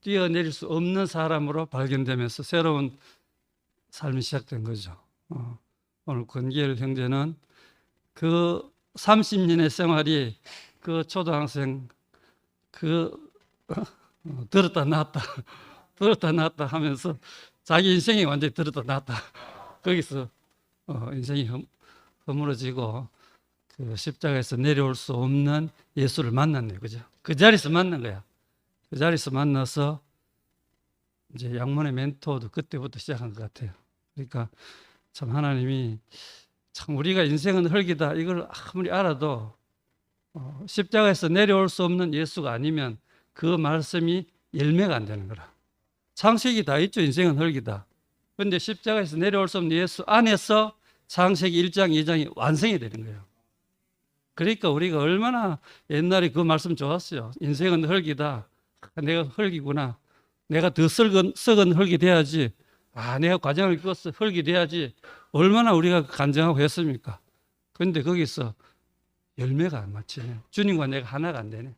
뛰어내릴 수 없는 사람으로 발견되면서 새로운 삶이 시작된 거죠. 오늘 권기열 형제는 그 30년의 생활이 그 초등학생 들었다 놨다 들었다 놨다 하면서 자기 인생이 완전히 들었다 놨다 거기서 인생이 허물어지고 그 십자가에서 내려올 수 없는 예수를 만났네요. 그죠? 그 자리에서 만난 거야. 그 자리에서 만나서 이제 양문의 멘토도 그때부터 시작한 것 같아요. 그러니까 참 하나님이 참 우리가 인생은 흙이다 이걸 아무리 알아도 십자가에서 내려올 수 없는 예수가 아니면 그 말씀이 열매가 안 되는 거라. 창세기 다 있죠. 인생은 흙이다. 그런데 십자가에서 내려올 수 없는 예수 안에서 창세기 1장 2장이 완성이 되는 거예요. 그러니까 우리가 얼마나 옛날에 그 말씀 좋았어요. 인생은 흙이다. 내가 흙이구나. 내가 더 썩은 흙이 돼야지. 내가 과정을 겪어서 흙이 돼야지. 얼마나 우리가 간증하고 했습니까? 그런데 거기서 열매가 안 맞히네. 주님과 내가 하나가 안 되네.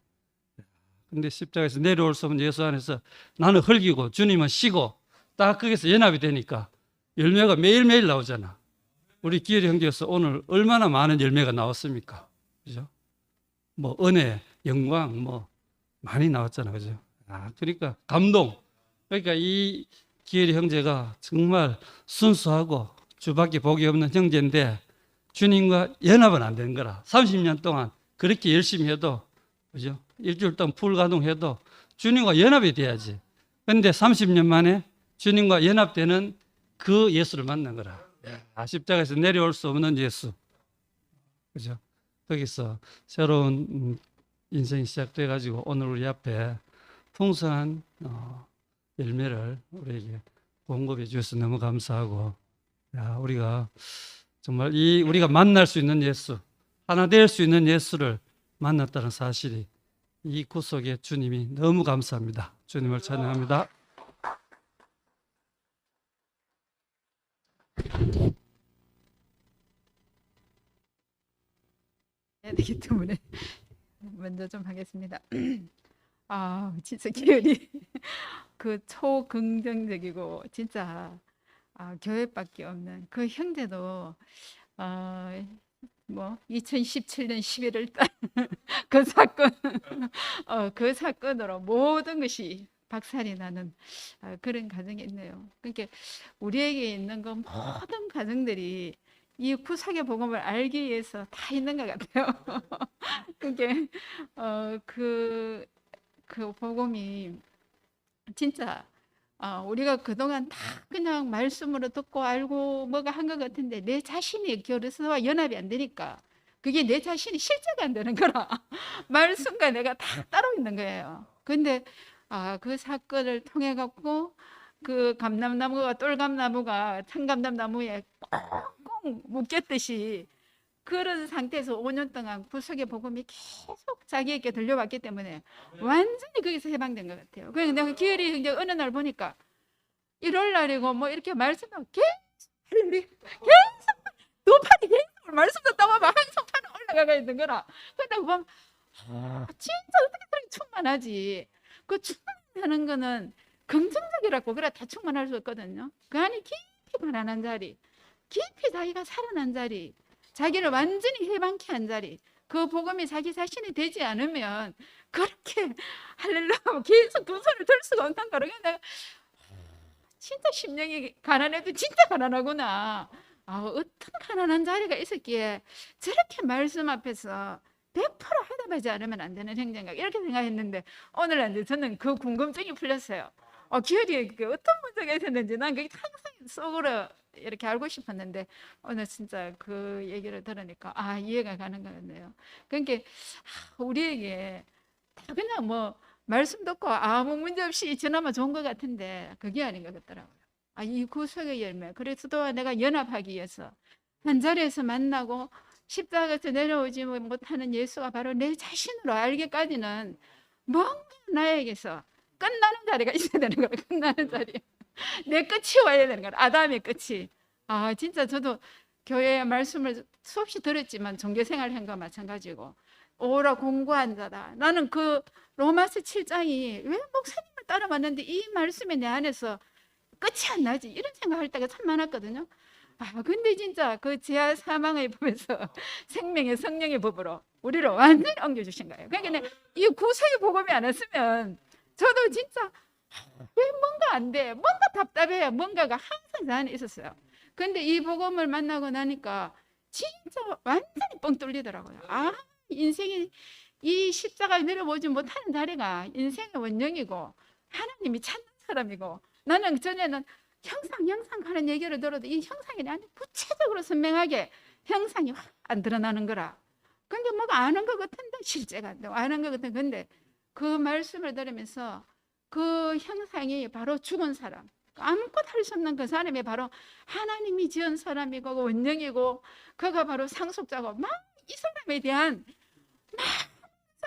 근데 십자가에서 내려올 수 없는 예수 안에서 나는 흙이고 주님은 씨고 딱 거기서 연합이 되니까 열매가 매일매일 나오잖아. 우리 기열이 형제에서 오늘 얼마나 많은 열매가 나왔습니까? 그죠? 뭐 은혜, 영광 뭐 많이 나왔잖아. 그죠? 그러니까 감동. 그러니까 이 기열이 형제가 정말 순수하고 주밖에 복이 없는 형제인데 주님과 연합은 안 되는 거라. 30년 동안 그렇게 열심히 해도 그죠? 일주일 동안 풀 가동해도 주님과 연합이 돼야지. 근데 30년 만에 주님과 연합되는 그 예수를 만난 거라. 십자가에서 내려올 수 없는 예수. 그죠? 거기서 새로운 인생이 시작돼 가지고 오늘 우리 앞에 풍성한 열매를 우리에게 공급해 주셔서 너무 감사하고, 우리가 정말 우리가 만날 수 있는 예수, 하나 될 수 있는 예수를 만났다는 사실이 이 구속의 주님이 너무 감사합니다. 주님을 찬양합니다. 해야 되기 때문에 먼저 좀 하겠습니다. 진짜 기열이 그 초긍정적이고 진짜 교회밖에 없는 그 형제도 뭐 2017년 11월 달 그 사건 그 사건으로 모든 것이 박살이 나는 그런 가정이 있네요. 그러니까 우리에게 있는 그 모든 가정들이 이 구속의 복음을 알기 위해서 다 있는 것 같아요. 그게 그 복음이 진짜 우리가 그동안 다 그냥 말씀으로 듣고 알고 뭐가 한 것 같은데 내 자신이 그리스도와 연합이 안 되니까 그게 내 자신이 실제가 안 되는 거라. 말씀과 내가 다 따로 있는 거예요. 근데 그 사건을 통해 갖고 그 감람나무가 똘감나무가 참감람나무에 꽁꽁 묶였듯이 그런 상태에서 5년 동안 구속의 복음이 계속 자기에게 들려왔기 때문에 완전히 거기서 해방된 것 같아요. 그래서 내가 기열이 형제 어느 날 보니까 1월 날이고 뭐 이렇게 말씀하고 계속 노판이 계속 말씀 듣다 보면 한성판은 올라가가 있는 거라. 근데 보면 진짜 어떻게 그렇게 충만하지. 그 충만하는 거는 긍정적이라고 그래 다 충만할 수 없거든요. 그 안에 깊이 가난한 자리, 깊이 자기가 살아난 자리, 자기를 완전히 해방케 한 자리, 그 복음이 자기 자신이 되지 않으면 그렇게 할렐루야 계속 두 손을 들 수가 없는 거라. 내가 진짜 심령이 가난해도 진짜 가난하구나. 어떤 가난한 자리가 있었기에 저렇게 말씀 앞에서 100% 해답하지 않으면 안 되는 행정각 이렇게 생각했는데 오늘 이제 저는 그 궁금증이 풀렸어요. 기열이 어떤 문제가 있었는지 난 그게 항상 속으로 이렇게 알고 싶었는데 오늘 진짜 그 얘기를 들으니까 이해가 가는 것 같네요. 그러니까 우리에게 다 그냥 뭐 말씀 듣고 아무 문제 없이 지나면 좋은 것 같은데 그게 아닌 것 같더라고요. 이 구속의 열매, 그리스도와 내가 연합하기 위해서 한 자리에서 만나고 십자가에서 내려오지 못하는 예수가 바로 내 자신으로 알기까지는 뭔가 나에게서 끝나는 자리가 있어야 되는 거야. 끝나는 자리. 내 끝이 와야 되는 거야. 아담의 끝이. 진짜 저도 교회 말씀을 수없이 들었지만 종교생활 한 거와 마찬가지고 오라 공부한 자다. 나는 그 로마서 7장이 왜 목사님을 따라왔는데 이 말씀이 내 안에서 끝이 안 나지 이런 생각할 때가 참 많았거든요. 근데 진짜 그 죄와 사망의 법에서 생명의 성령의 법으로 우리를 완전히 옮겨주신 거예요. 그러니까 이 구속의 복음이 안 왔으면 저도 진짜 왜 뭔가 안 돼, 뭔가 답답해, 뭔가가 항상 내 안에 있었어요. 근데 이 복음을 만나고 나니까 진짜 완전히 뻥 뚫리더라고요. 인생이 이 십자가에 내려오지 못하는 자리가 인생의 원령이고 하나님이 찾는 사람이고 나는 전에는 형상 하는 얘기를 들어도 이 형상이 나한테 구체적으로 선명하게 형상이 확 안 드러나는 거라. 근데 뭐가 아는 것 같은데 실제가 안 되고 아는 것 같은데 근데 그 말씀을 들으면서 그 형상이 바로 죽은 사람 아무것도 할 수 없는 그 사람이 바로 하나님이 지은 사람이고 원령이고 그가 바로 상속자고 막 이 사람에 대한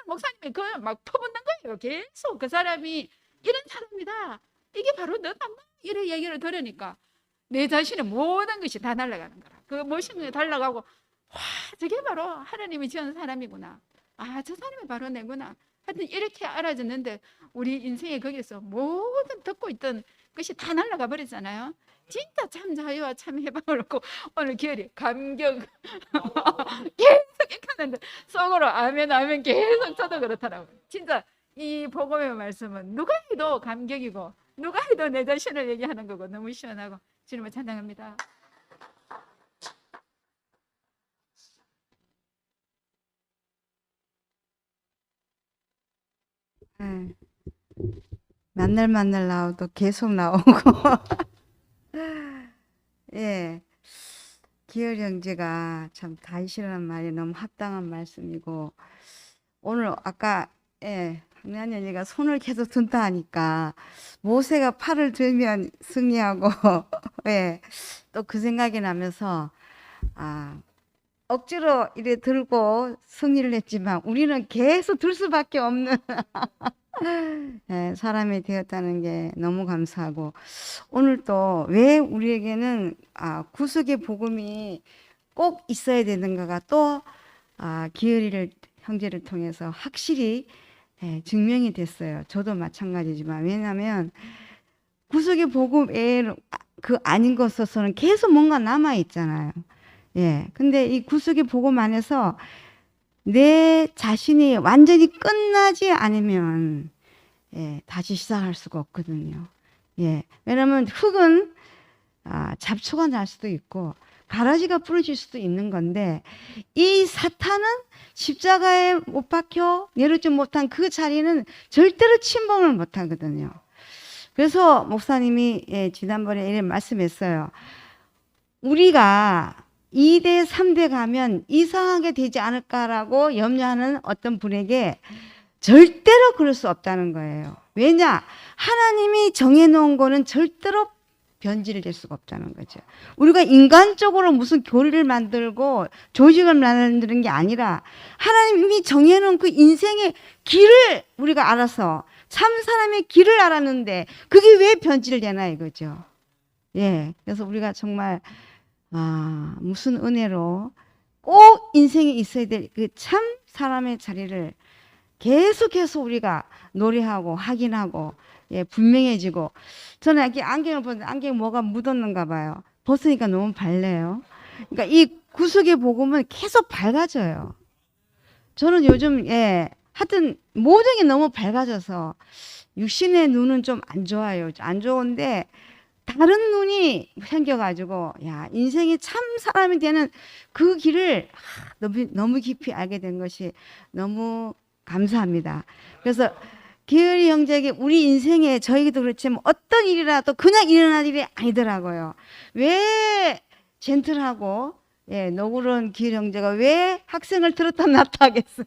목사님이 그 막 퍼붓는 거예요. 계속 그 사람이 이런 사람이다. 이게 바로 너다. 이런 얘기를 들으니까 내 자신의 모든 것이 다 날아가는 거라. 그 멋있는 게 달라가고 와 저게 바로 하나님이 지은 사람이구나. 저 사람이 바로 내구나. 하여튼 이렇게 알아졌는데 우리 인생에 거기서 모든 듣고 있던 것이 다 날아가 버렸잖아요. 진짜 참 자유와 참 해방을 얻고 오늘 기열이 감격 계속 이렇게 하는데 속으로 아멘 계속 저도 그렇더라고요. 진짜 이 복음의 말씀은 누가 해도 감격이고 누가 해도 내 자신을 얘기하는 거고 너무 시원하고 주님을 찬양합니다. 만날 나와도 계속 나오고 예. 기열 형제가 참 다윗이라는 말이 너무 합당한 말씀이고 오늘 아까 예, 한나니 언니가 손을 계속 든다 하니까 모세가 팔을 들면 승리하고 예, 또 그 생각이 나면서 아, 억지로 이래 들고 승리를 했지만 우리는 계속 들 수밖에 없는 예, 사람이 되었다는 게 너무 감사하고 오늘 또 왜 우리에게는 구속의 복음이 꼭 있어야 되는가가 또 기열이를 형제를 통해서 확실히 예, 증명이 됐어요. 저도 마찬가지지만 왜냐하면 구속의 복음 외에 그 아닌 것으로서는 계속 뭔가 남아 있잖아요. 예, 근데 이 구속의 복음 안에서 내 자신이 완전히 끝나지 않으면 예, 다시 시작할 수가 없거든요. 예, 왜냐하면 흙은 잡초가 날 수도 있고 가라지가 부러질 수도 있는 건데 이 사탄은 십자가에 못 박혀 내려오지 못한 그 자리는 절대로 침범을 못 하거든요. 그래서 목사님이 예, 지난번에 이런 말씀했어요. 우리가 2대, 3대 가면 이상하게 되지 않을까라고 염려하는 어떤 분에게 절대로 그럴 수 없다는 거예요. 왜냐? 하나님이 정해놓은 거는 절대로 변질될 수가 없다는 거죠. 우리가 인간적으로 무슨 교리를 만들고 조직을 만드는 게 아니라 하나님이 정해놓은 그 인생의 길을 우리가 알아서 참 사람의 길을 알았는데 그게 왜 변질되나 이거죠. 예, 그래서 우리가 정말 무슨 은혜로 꼭 인생에 있어야 될 그 참 사람의 자리를 계속해서 우리가 노래하고 확인하고 예, 분명해지고 저는 이렇게 안경을 보는데 안경에 뭐가 묻었는가 봐요. 벗으니까 너무 밝네요. 그러니까 이 구속의 복음은 계속 밝아져요. 저는 요즘 예, 하여튼 모든 게 너무 밝아져서 육신의 눈은 좀 안 좋아요. 안 좋은데 다른 눈이 생겨가지고 야 인생이 참 사람이 되는 그 길을 너무 깊이 알게 된 것이 너무 감사합니다. 그래서 기열이 형제에게 우리 인생에 저에게도 그렇지만 어떤 일이라도 그냥 일어날 일이 아니더라고요. 왜 젠틀하고 예, 노그런 기열 형제가 왜 학생을 들었다 놨다 하겠어요.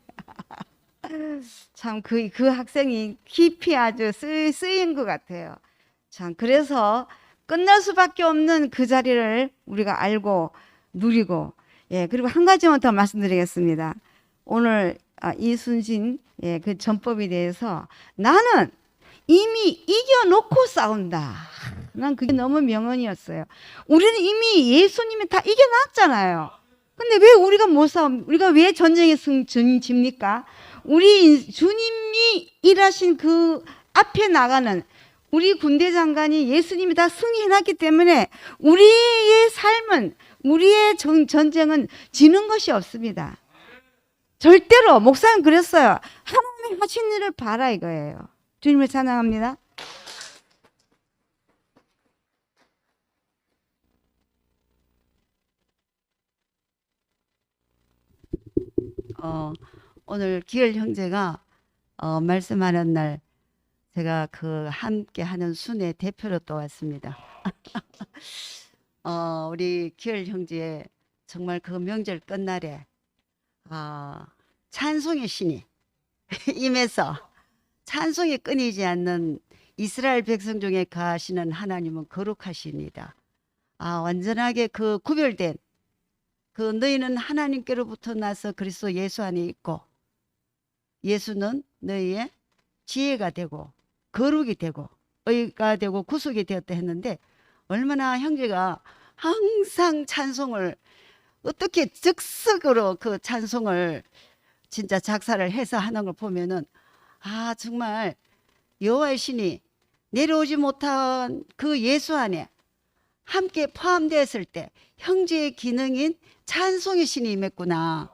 참 그 학생이 깊이 아주 쓰인 것 같아요. 참 그래서 끝날 수밖에 없는 그 자리를 우리가 알고 누리고 예 그리고 한 가지만 더 말씀드리겠습니다. 오늘 이순신 예, 그 전법에 대해서 나는 이미 이겨놓고 싸운다. 난 그게 너무 명언이었어요. 우리는 이미 예수님이 다 이겨놨잖아요. 근데 왜 우리가 못 싸웁니까? 우리가 왜 전쟁에 집니까? 우리 주님이 일하신 그 앞에 나가는 우리 군대 장관이 예수님이 다 승리해놨기 때문에 우리의 삶은 우리의 전쟁은 지는 것이 없습니다. 절대로 목사님 그랬어요. 하나님이 하신 일을 봐라 이거예요. 주님을 찬양합니다. 오늘 기열 형제가 말씀하는 날 제가 그 함께 하는 순회 대표로 또 왔습니다. 우리 기열 형제 정말 그 명절 끝날에 찬송의 신이 임해서 찬송이 끊이지 않는 이스라엘 백성 중에 가시는 하나님은 거룩하십니다. 완전하게 그 구별된 그 너희는 하나님께로부터 나서 그리스도 예수 안에 있고 예수는 너희의 지혜가 되고 거룩이 되고 의가 되고 구속이 되었다 했는데 얼마나 형제가 항상 찬송을 어떻게 즉석으로 그 찬송을 진짜 작사를 해서 하는 걸 보면은 정말 여호와의 신이 내려오지 못한 그 예수 안에 함께 포함되었을 때 형제의 기능인 찬송의 신이 임했구나.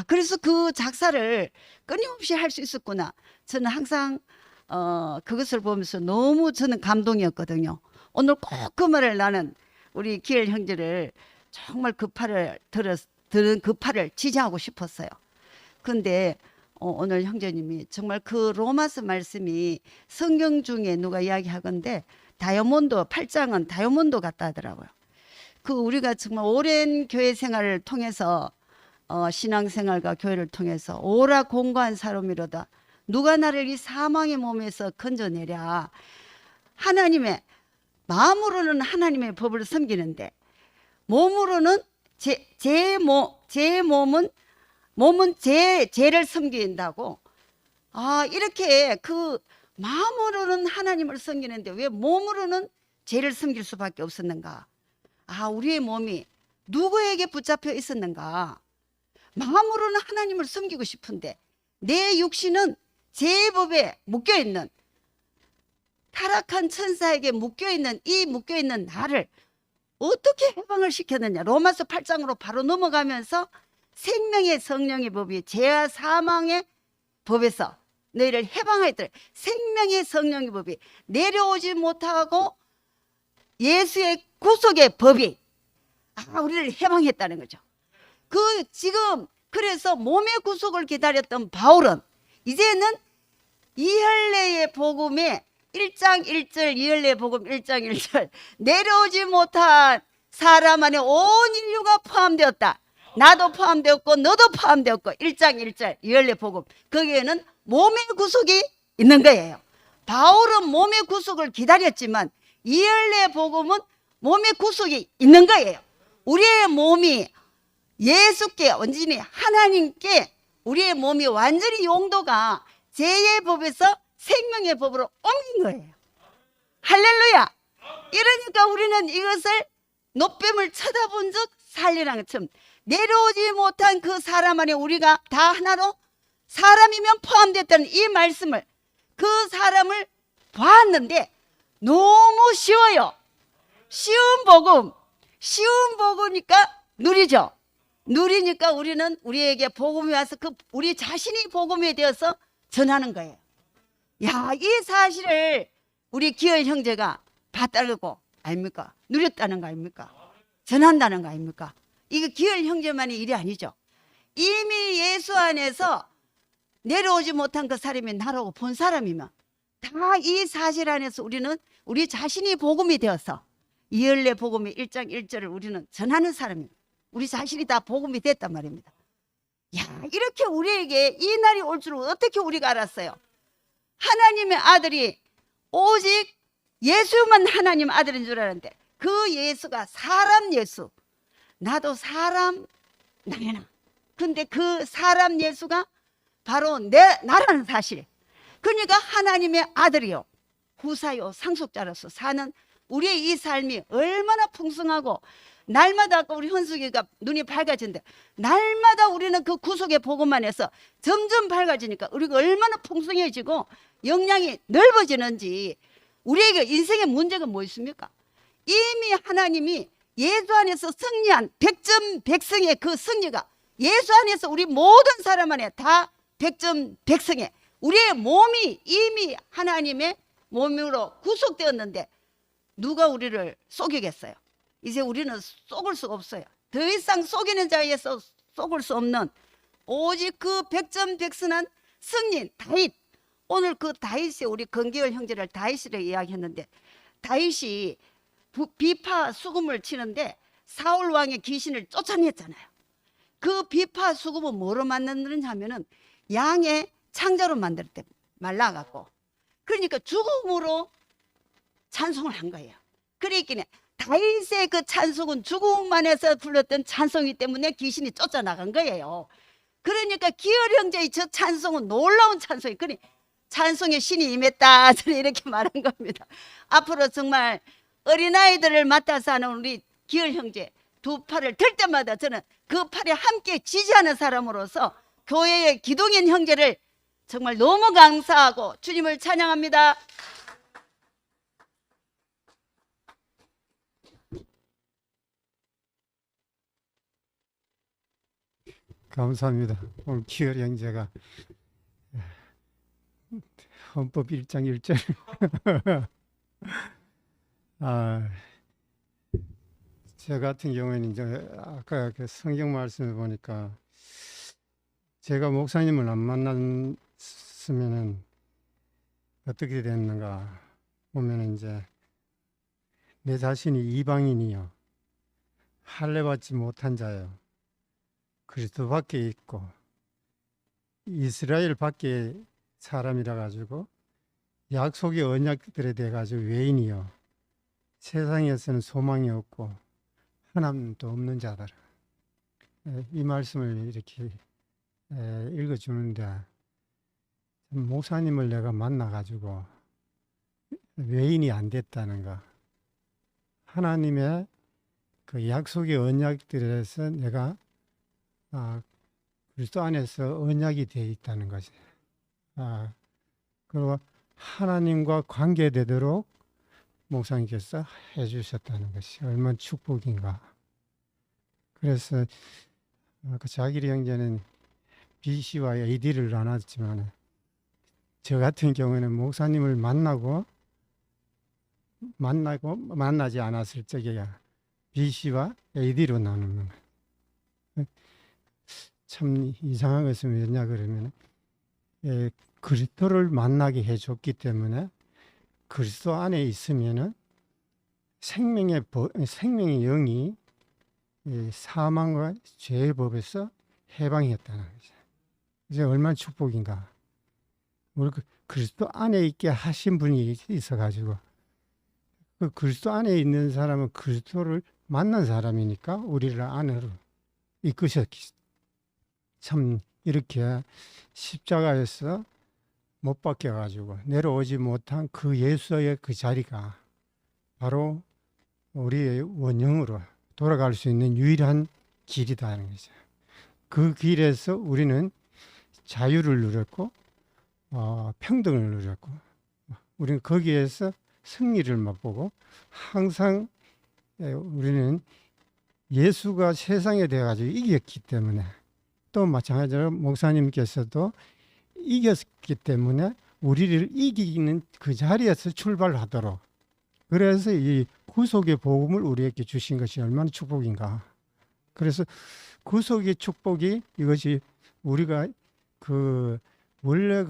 그래서 그 작사를 끊임없이 할 수 있었구나. 저는 항상 그것을 보면서 너무 저는 감동이었거든요. 오늘 꼭 그 말을 나는 우리 기열 형제를 정말 들은 그 팔을 지지하고 싶었어요. 근데 오늘 형제님이 정말 그 로마서 말씀이 성경 중에 누가 이야기하건대 다이아몬드 8장은 다이아몬드 같다 하더라고요. 그 우리가 정말 오랜 교회 생활을 통해서 신앙생활과 교회를 통해서 오라 공고한 사람이로다 누가 나를 이 사망의 몸에서 건져내랴. 하나님의 마음으로는 하나님의 법을 섬기는데 몸으로는 제 몸은 죄를 섬긴다고. 이렇게 그 마음으로는 하나님을 섬기는데 왜 몸으로는 죄를 섬길 수밖에 없었는가? 우리의 몸이 누구에게 붙잡혀 있었는가? 마음으로는 하나님을 섬기고 싶은데 내 육신은 죄의 법에 묶여있는, 타락한 천사에게 묶여있는 이 묶여있는 나를 어떻게 해방을 시켰느냐. 로마서 8장으로 바로 넘어가면서 생명의 성령의 법이 죄와 사망의 법에서 너희를 해방하였더라. 생명의 성령의 법이 내려오지 못하고 예수의 구속의 법이 우리를 해방했다는 거죠. 지금 그래서 몸의 구속을 기다렸던 바울은 이제는 이혈례의 복음에 1장 1절 이혈례 복음 1장 1절 내려오지 못한 사람 안에 온 인류가 포함되었다. 나도 포함되었고 너도 포함되었고 1장 1절 이혈례 복음 거기에는 몸의 구속이 있는 거예요. 바울은 몸의 구속을 기다렸지만 이혈례 복음은 몸의 구속이 있는 거예요. 우리의 몸이 예수께 완전히 하나님께 우리의 몸이 완전히 용도가 죄의 법에서 생명의 법으로 옮긴 거예요. 할렐루야. 이러니까 우리는 이것을 노뱀을 쳐다본 적 살리라는 것처럼 내려오지 못한 그 사람 안에 우리가 다 하나로 사람이면 포함됐다는 이 말씀을 그 사람을 봤는데 너무 쉬워요. 쉬운 복음이니까 누리죠. 누리니까 우리는 우리에게 복음이 와서 우리 자신이 복음이 되어서 전하는 거예요. 이 사실을 우리 기열 형제가 봤다고 아닙니까? 누렸다는 거 아닙니까? 전한다는 거 아닙니까? 이거 기열 형제만의 일이 아니죠. 이미 예수 안에서 내려오지 못한 그 사람이 나라고 본 사람이면 다 이 사실 안에서 우리는 우리 자신이 복음이 되어서 이혈례 복음의 1장 1절을 우리는 전하는 사람입니다. 우리 자신이 다 복음이 됐단 말입니다. 이렇게 우리에게 이 날이 올 줄 어떻게 우리가 알았어요? 하나님의 아들이 오직 예수만 하나님 아들인 줄 알았는데 그 예수가 사람 예수. 나도 사람 나야나. 근데 그 사람 예수가 바로 나라는 사실. 그러니까 하나님의 아들이요, 후사요, 상속자로서 사는 우리의 이 삶이 얼마나 풍성하고 날마다 우리 현숙이가 눈이 밝아진대. 날마다 우리는 그 구속의 복음만 해서 점점 밝아지니까 우리가 얼마나 풍성해지고 역량이 넓어지는지. 우리에게 인생의 문제가 뭐 있습니까? 이미 하나님이 예수 안에서 승리한 백점 백승의 그 승리가 예수 안에서 우리 모든 사람 안에 다 백점 백승에 우리의 몸이 이미 하나님의 몸으로 구속되었는데 누가 우리를 속이겠어요? 이제 우리는 속을 수가 없어요. 더 이상 속이는 자에서 속을 수 없는 오직 그 백전백승한 승리인 다윗. 오늘 그 다윗이 우리 건기열 형제를 다윗이라고 이야기했는데 다윗이 비파 수금을 치는데 사울 왕의 귀신을 쫓아냈잖아요. 그 비파 수금은 뭐로 만드느냐면은 양의 창자로 만들었대. 말라갖고. 그러니까 죽음으로 찬송을 한 거예요. 그러니까 다윗의 그 찬송은 죽음만 해서 불렀던 찬송이기 때문에 귀신이 쫓아나간 거예요. 그러니까 기열 형제의 저 찬송은 놀라운 찬송이. 그래 찬송의 신이 임했다. 저는 이렇게 말한 겁니다. 앞으로 정말 어린아이들을 맡아서 하는 우리 기열 형제 두 팔을 들 때마다 저는 그 팔에 함께 지지하는 사람으로서 교회의 기동인 형제를 정말 너무 감사하고 주님을 찬양합니다. 감사합니다. 오늘 기열 형제가 헌법 1장 1절 저 같은 경우에는 이제 아까 그 성경 말씀을 보니까 제가 목사님을 안 만났으면은 어떻게 됐는가 보면 이제 내 자신이 이방인이요, 할례받지 못한 자요, 그리스도 밖에 있고 이스라엘 밖에 사람이라 가지고 약속의 언약들에 대해 가지고 외인이요, 세상에서는 소망이 없고 하나님도 없는 자들. 이 말씀을 이렇게 읽어주는데, 목사님을 내가 만나가지고 외인이 안 됐다는 거, 하나님의 그 약속의 언약들에서 내가 그리스도 안에서 언약이 되어 있다는 것이, 그리고 하나님과 관계되도록 목사님께서 해주셨다는 것이 얼마나 축복인가. 그래서 그 자기리 형제는 BC와 AD를 나눴지만, 저 같은 경우는 목사님을 만나고 만나지 않았을 적에 BC와 AD로 나누는 거예요. 참 이상한 것은 왜냐 그러면, 그리스도를 만나게 해줬기 때문에 그리스도 안에 있으면은 생명의 영이 사망과 죄의 법에서 해방했다는 거죠. 이제 얼마나 축복인가. 우리 그리스도 안에 있게 하신 분이 있어가지고, 그 그리스도 안에 있는 사람은 그리스도를 만난 사람이니까 우리를 안으로 이끄셨기. 참 이렇게 십자가에서 못 박혀가지고 내려오지 못한 그 예수의 그 자리가 바로 우리의 원형으로 돌아갈 수 있는 유일한 길이다는 거죠. 그 길에서 우리는 자유를 누렸고 평등을 누렸고, 우리는 거기에서 승리를 맛보고, 항상 우리는 예수가 세상에 대해가지고 이겼기 때문에, 또 마찬가지로 목사님께서도 이겼기 때문에 우리를 이기는 그 자리에서 출발하도록, 그래서 이 구속의 복음을 우리에게 주신 것이 얼마나 축복인가. 그래서 구속의 축복이 이것이 우리가 원래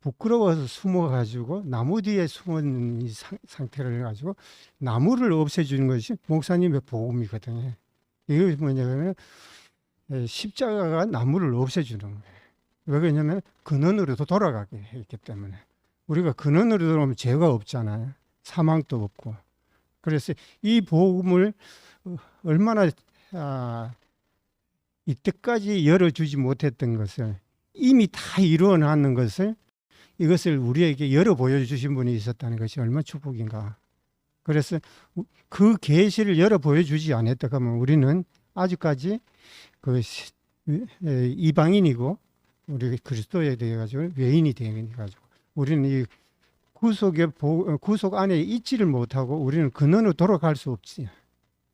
부끄러워서 숨어가지고 나무 뒤에 숨은 이 상태를 해가지고 나무를 없애주는 것이 목사님의 복음이거든요. 이게 뭐냐면 십자가가 나무를 없애주는 거예요. 왜 그러냐면 근원으로도 돌아가게 했기 때문에. 우리가 근원으로 들어오면 죄가 없잖아요. 사망도 없고. 그래서 이 복음을 얼마나 이때까지 열어주지 못했던 것을 이미 다 이루어 놨는 것을, 이것을 우리에게 열어 보여주신 분이 있었다는 것이 얼마나 축복인가. 그래서 그 계시를 열어 보여주지 않았다 하면 우리는 아직까지 그 이방인이고, 우리 그리스도에 대해 가지고 외인이 되어 가지고, 우리는 이 구속 안에 있지를 못하고 우리는 근원으로 돌아갈 수 없지.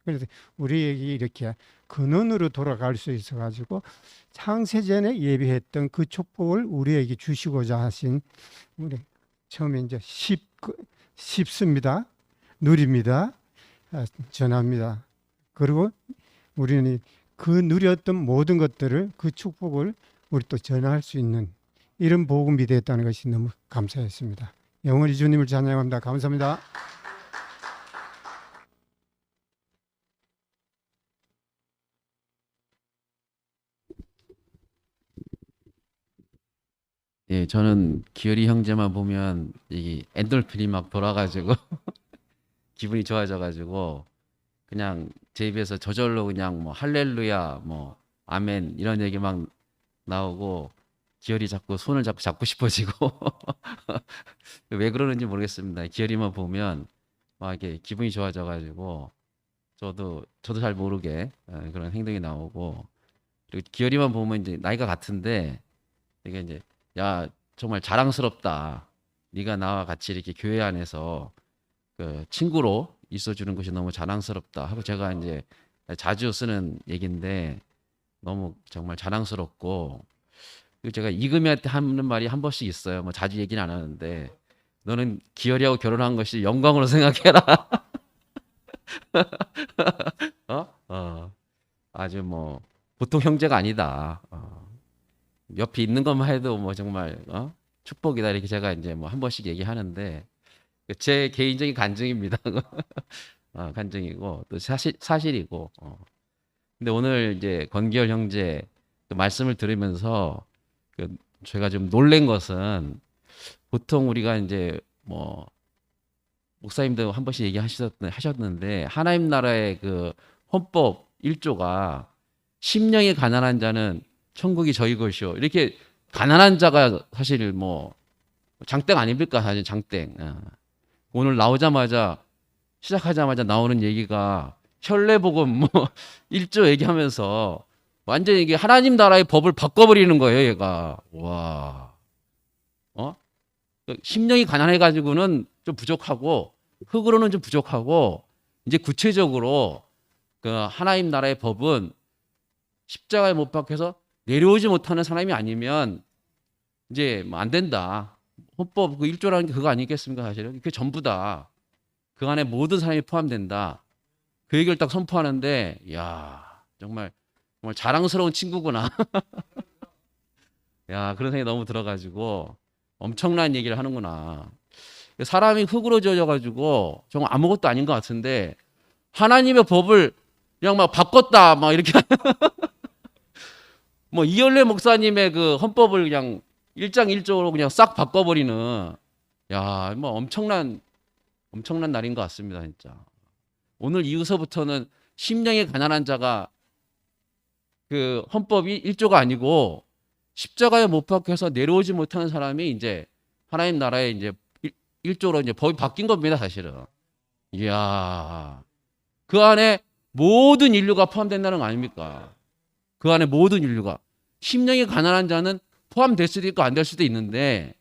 그래서 우리에게 이렇게 근원으로 돌아갈 수 있어 가지고 창세전에 예비했던 그 축복을 우리에게 주시고자 하신, 우리 처음에 이제 쉽습니다, 누립니다, 전합니다. 그리고 우리는 그 누렸던 모든 것들을, 그 축복을 우리 또 전할 수 있는 이런 복음이 됐다는 것이 너무 감사했습니다. 영원히 주님을 찬양합니다. 감사합니다. 예, 저는 기열이 형제만 보면 이 엔돌핀이 막 돌아가지고 기분이 좋아져가지고 그냥 제 입에서 저절로 그냥 뭐 할렐루야, 뭐 아멘 이런 얘기 막 나오고, 기열이 자꾸 손을 잡고 싶어지고 왜 그러는지 모르겠습니다. 기열이만 보면 막 이렇게 기분이 좋아져가지고 저도 잘 모르게 그런 행동이 나오고, 그리고 기열이만 보면 이제 나이가 같은데 이게 이제, 야 정말 자랑스럽다, 네가 나와 같이 이렇게 교회 안에서 그 친구로 있어주는 것이 너무 자랑스럽다 하고, 제가 이제 자주 쓰는 얘기인데 너무 정말 자랑스럽고, 그리고 제가 이금희한테 하는 말이 한 번씩 있어요. 뭐 자주 얘기는 안 하는데, 너는 기열이하고 결혼한 것이 영광으로 생각해라. 아주 뭐 보통 형제가 아니다. 옆에 있는 것만 해도 뭐 정말 축복이다 이렇게 제가 이제 뭐 한 번씩 얘기하는데 제 개인적인 간증입니다. 간증이고 또 사실이고. 근데 오늘 이제 권기열 형제 그 말씀을 들으면서 제가 좀 놀란 것은 보통 우리가 이제 뭐 목사님도 한 번씩 얘기하셨는데 하나님 나라의 그 헌법 1조가 심령이 가난한 자는 천국이 저희 것이요. 이렇게 가난한 자가 사실 뭐 장땡 아닙니까? 사실 장땡. 오늘 나오자마자 시작하자마자 나오는 얘기가 혈례복음 뭐 1조 얘기하면서 완전히 이게 하나님 나라의 법을 바꿔버리는 거예요, 얘가. 와. 심령이 가난해 가지고는 좀 부족하고 흙으로는 좀 부족하고 이제 구체적으로 그 하나님 나라의 법은 십자가에 못 박혀서 내려오지 못하는 사람이 아니면 이제 뭐 안 된다. 헌법 그 1조라는 게 그거 아니겠습니까, 사실은? 그게 전부다. 그 안에 모든 사람이 포함된다. 그 얘기를 딱 선포하는데, 야, 정말 자랑스러운 친구구나. 야, 그런 생각이 너무 들어가지고 엄청난 얘기를 하는구나. 사람이 흙으로 지어져가지고 정말 아무것도 아닌 것 같은데 하나님의 법을 그냥 막 바꿨다, 막 이렇게. 뭐 이열래 목사님의 그 헌법을 그냥 1장 1조로 그냥 싹 바꿔버리는, 야, 뭐 엄청난 날인 것 같습니다, 진짜. 오늘 이후서부터는 심령이 가난한 자가 그 헌법이 1조가 아니고 십자가에 못 박혀서 내려오지 못하는 사람이 이제 하나님 나라에 이제 1조로 이제 법이 바뀐 겁니다, 사실은. 이야, 그 안에 모든 인류가 포함된다는 거 아닙니까? 그 안에 모든 인류가. 심령이 가난한 자는 포함될 수도 있고 안 될 수도 있는데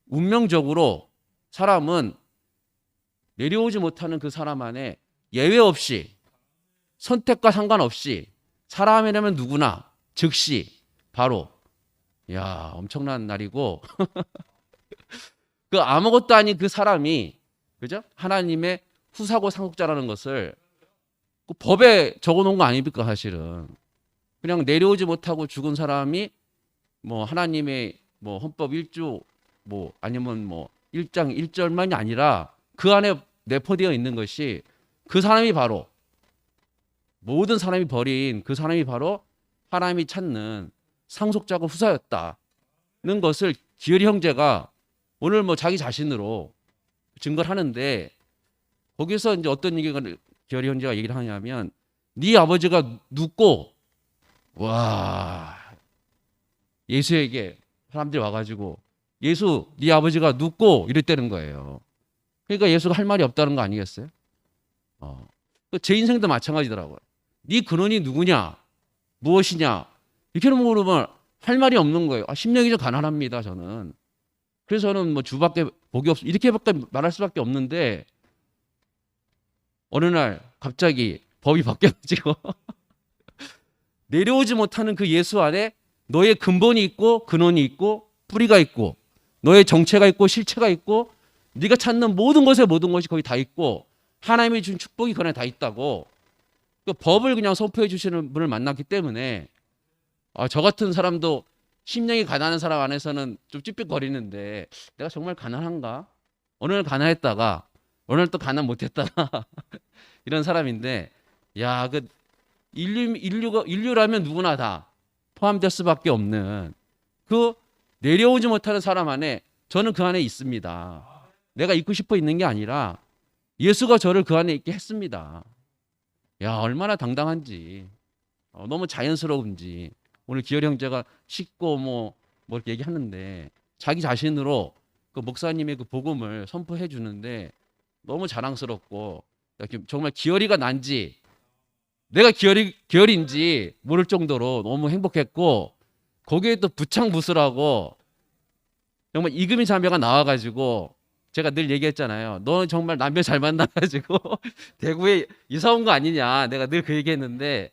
운명적으로 사람은 내려오지 못하는 그 사람 안에 예외 없이 선택과 상관없이 사람이라면 누구나 즉시 바로, 야, 엄청난 날이고 그 아무것도 아닌 그 사람이, 그죠? 하나님의 후사고 상속자라는 것을 그 법에 적어놓은 거 아닙니까, 사실은. 그냥 내려오지 못하고 죽은 사람이 뭐 하나님의 뭐 헌법 1조 뭐 아니면 뭐 1장 1절만이 아니라 그 안에 내포되어 있는 것이 그 사람이 바로, 모든 사람이 버린 그 사람이 바로 하나님이 찾는 상속자고 후사였다는 것을 기열이 형제가 오늘 뭐 자기 자신으로 증거를 하는데, 거기서 이제 어떤 얘기가 기열이 형제가 얘기를 하냐면, 네 아버지가 눕고, 와, 예수에게 사람들이 와가지고 예수, 네 아버지가 눕고 이랬다는 거예요. 그러니까 예수가 할 말이 없다는 거 아니겠어요? 제 인생도 마찬가지더라고요. 네 근원이 누구냐, 무엇이냐 이렇게 물으면 할 말이 없는 거예요. 심령이 좀 가난합니다, 저는. 그래서 저는 뭐 주밖에 복이 없어 이렇게밖에 말할 수밖에 없는데, 어느 날 갑자기 법이 바뀌어가지고 내려오지 못하는 그 예수 안에 너의 근본이 있고 근원이 있고 뿌리가 있고 너의 정체가 있고 실체가 있고 네가 찾는 모든 것이 거기 다 있고 하나님이 준 축복이 그 안에 다 있다고. 그 법을 그냥 선포해 주시는 분을 만났기 때문에 저 같은 사람도 심령이 가난한 사람 안에서는 좀 찝찝거리는데, 내가 정말 가난한가? 어느 날 가난했다가 어느 날 또 가난 못했다가 이런 사람인데, 야, 그 인류라면 누구나 다 포함될 수밖에 없는 그 내려오지 못하는 사람 안에 저는 그 안에 있습니다. 내가 있고 싶어 있는 게 아니라 예수가 저를 그 안에 있게 했습니다. 야, 얼마나 당당한지, 너무 자연스러운지. 오늘 기열이 형제가 쉽고 뭐 이렇게 얘기하는데 자기 자신으로 그 목사님의 그 복음을 선포해 주는데 너무 자랑스럽고, 정말 기열이가 난지 내가 기열인지 모를 정도로 너무 행복했고, 거기에 또 부창부수라고 정말 이금희 자매가 나와가지고, 제가 늘 얘기했잖아요. 너는 정말 남편 잘 만나가지고 대구에 이사 온 거 아니냐. 내가 늘 그 얘기했는데,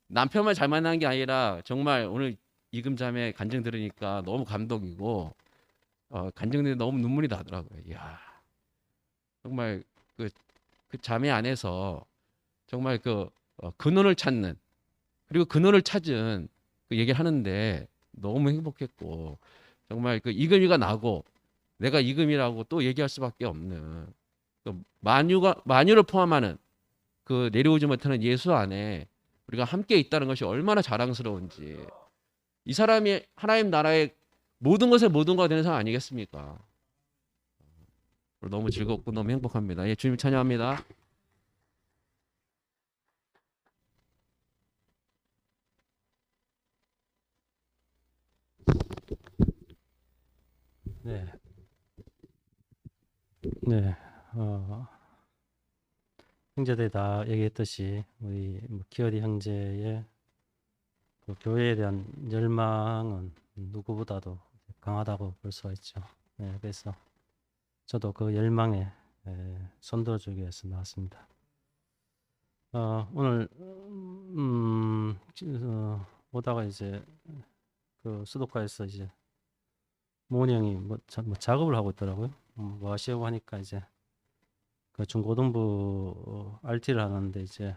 남편만 잘 만난 게 아니라 정말 오늘 이금 자매 간증 들으니까 너무 감동이고, 간증들이 너무 눈물이 나더라고요. 이야, 정말 그 자매 안에서 정말 그 근원을 찾는 그리고 근원을 찾은 그 얘기를 하는데 너무 행복했고 정말 그 이금희가 나고 내가 이금희라고 또 얘기할 수밖에 없는 그 만유를 포함하는 그 내려오지 못하는 예수 안에 우리가 함께 있다는 것이 얼마나 자랑스러운지 이 사람이 하나님 나라의 모든 것의 모든가 되는 사람 아니겠습니까? 너무 즐겁고 너무 행복합니다. 예, 주님 찬양합니다. 네. 네. 형제들이 다 얘기했듯이 우리 기어리 형제의 그 교회에 대한 열망은 누구보다도 강하다고 볼 수가 있죠. 네, 그래서 저도 그 열망에 손들어주기 위해서 나왔습니다. 오늘 오다가 이제 그 수도가에서 이제 모은이 형이 뭐 작업을 하고 있더라고요. 뭐 하시려고 하니까 이제 그 중고등부 RT를 하는데 이제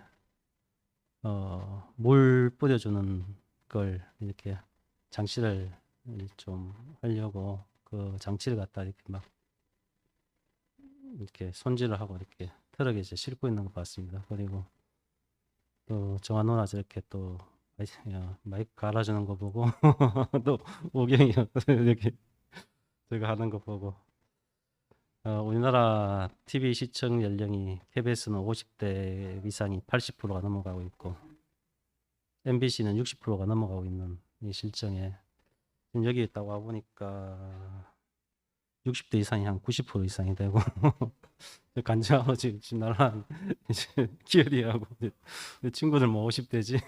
물 뿌려주는 걸 이렇게 장치를 좀 하려고 그 장치를 갖다 이렇게 막 이렇게 손질을 하고 이렇게 트럭에 이제 싣고 있는 거 봤습니다. 그리고 또 정한 누나 저렇게 또 마이크 갈아주는 거 보고 또 오경이 이렇게 저거 하는 거 보고 우리나라 TV 시청 연령이 KBS는 50대 이상이 80%가 넘어가고 있고 MBC는 60%가 넘어가고 있는 이 실정에 지금 여기 있다고 와보니까 60대 이상이 한 90% 이상이 되고 간증하고 지금 나랑 이제 기열이하고 친구들 뭐 50대지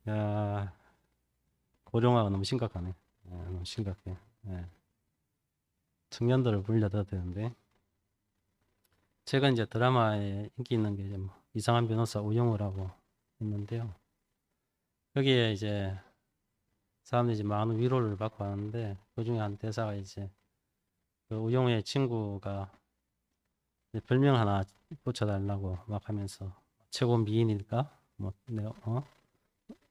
야 고령화가 너무 심각하네. 너무 심각해. 청년들을 불려둬야 되는데 제가 이제 드라마에 인기 있는 게 뭐 이상한 변호사 우영우라고 있는데요. 여기에 이제 사람들이 이제 많은 위로를 받고 하는데 그 중에 한 대사가 이제 그 우영우의 친구가 이제 별명 하나 붙여달라고 막 하면서 최고 미인일까? 뭐 내가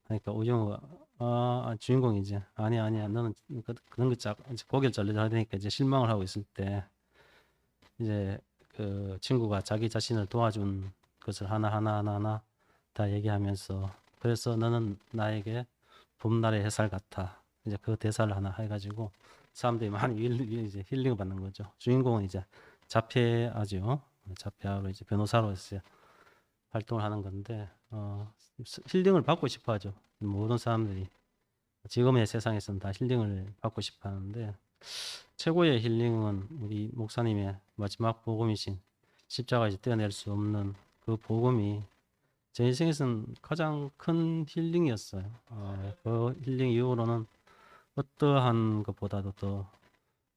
그러니까 우영우가 주인공이지 아니야 너는 그런 거 고개를 절레절레 하니까 이제 실망을 하고 있을 때 이제 그 친구가 자기 자신을 도와준 것을 하나 다 얘기하면서 그래서 너는 나에게 봄날의 햇살 같아 이제 그 대사를 하나 해가지고 사람들이 많이 이제 힐링을 받는 거죠. 주인공은 이제 자폐아죠. 자폐아로 이제 변호사로 이제 활동을 하는 건데 힐링을 받고 싶어 하죠. 모든 사람들이 지금의 세상에서는 다 힐링을 받고 싶어 하는데 최고의 힐링은 우리 목사님의 마지막 복음이신 십자가에서 떼어낼 수 없는 그 복음이 제 인생에서는 가장 큰 힐링이었어요. 그 힐링 이후로는 어떠한 것보다도 더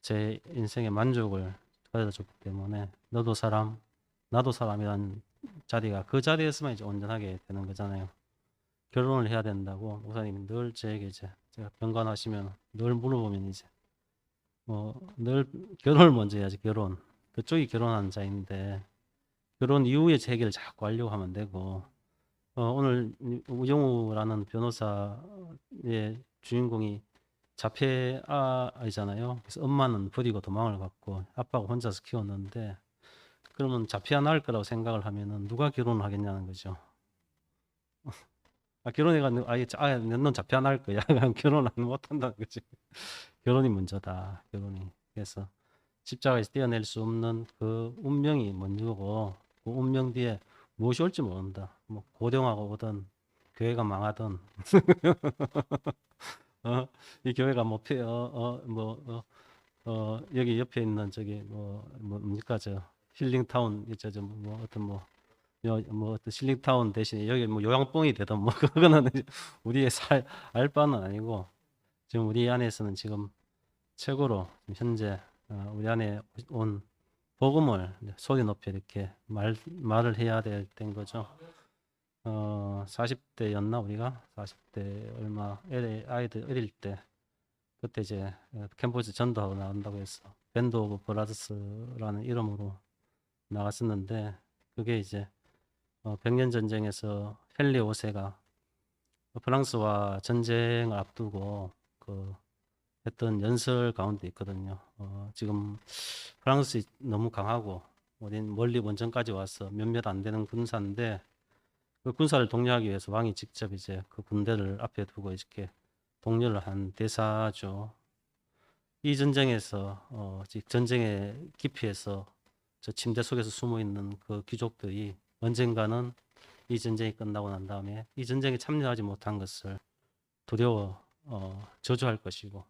제 인생의 만족을 가져다 줬기 때문에 너도 사람 나도 사람이라는 자리가 그 자리에서만 이제 온전하게 되는 거잖아요. 결혼을 해야 된다고 목사님이 늘 저에게 이제 제가 병간하시면 늘 물어보면 이제 뭐 늘 결혼을 먼저 해야지 결혼 그쪽이 결혼하는 자인데 결혼 이후에 제 얘기를 자꾸 하려고 하면 되고 오늘 우영우라는 변호사의 주인공이 자폐아이잖아요. 그래서 엄마는 버리고 도망을 갔고 아빠가 혼자서 키웠는데 그러면 자폐아 낳을 거라고 생각을 하면은 누가 결혼을 하겠냐는 거죠. 결혼해가지고 넌 자폐아 낳을 거야. 결혼을 못 한다는 거지. 결혼이 먼저다. 결혼이. 그래서 십자가에서 떼어낼 수 없는 그 운명이 먼저고 그 운명 뒤에 무엇이 올지 모른다. 뭐 고령화가 오든 교회가 망하든 이 교회가 여기 옆에 있는 저기 뭡니까 저 힐링타운 어떤 힐링타운 대신에 여기 뭐 요양봉이 되든 뭐 그거는 우리의 알 바는 아니고 지금 우리 안에서는 지금 최고로 현재 우리 안에 온 복음을 소리 높여 이렇게 말을 해야 될 때인 거죠. 40대였나 우리가 40대 얼마 아이들 어릴 때 그때 이제 캠보지 전도하고 나온다고 해서 밴드 오브 브라더스라는 이름으로 나갔었는데 그게 이제 백년 전쟁에서 헨리 5세가 프랑스와 전쟁을 앞두고 그 했던 연설 가운데 있거든요. 지금 프랑스 너무 강하고 우린 멀리 원정까지 와서 몇몇 안 되는 군사인데 그 군사를 독려하기 위해서 왕이 직접 이제 그 군대를 앞에 두고 이렇게 독려를 한 대사죠. 이 전쟁에서 즉 전쟁의 깊이에서 저 침대 속에서 숨어 있는 그 귀족들이 언젠가는 이 전쟁이 끝나고 난 다음에 이 전쟁에 참여하지 못한 것을 두려워 저주할 것이고,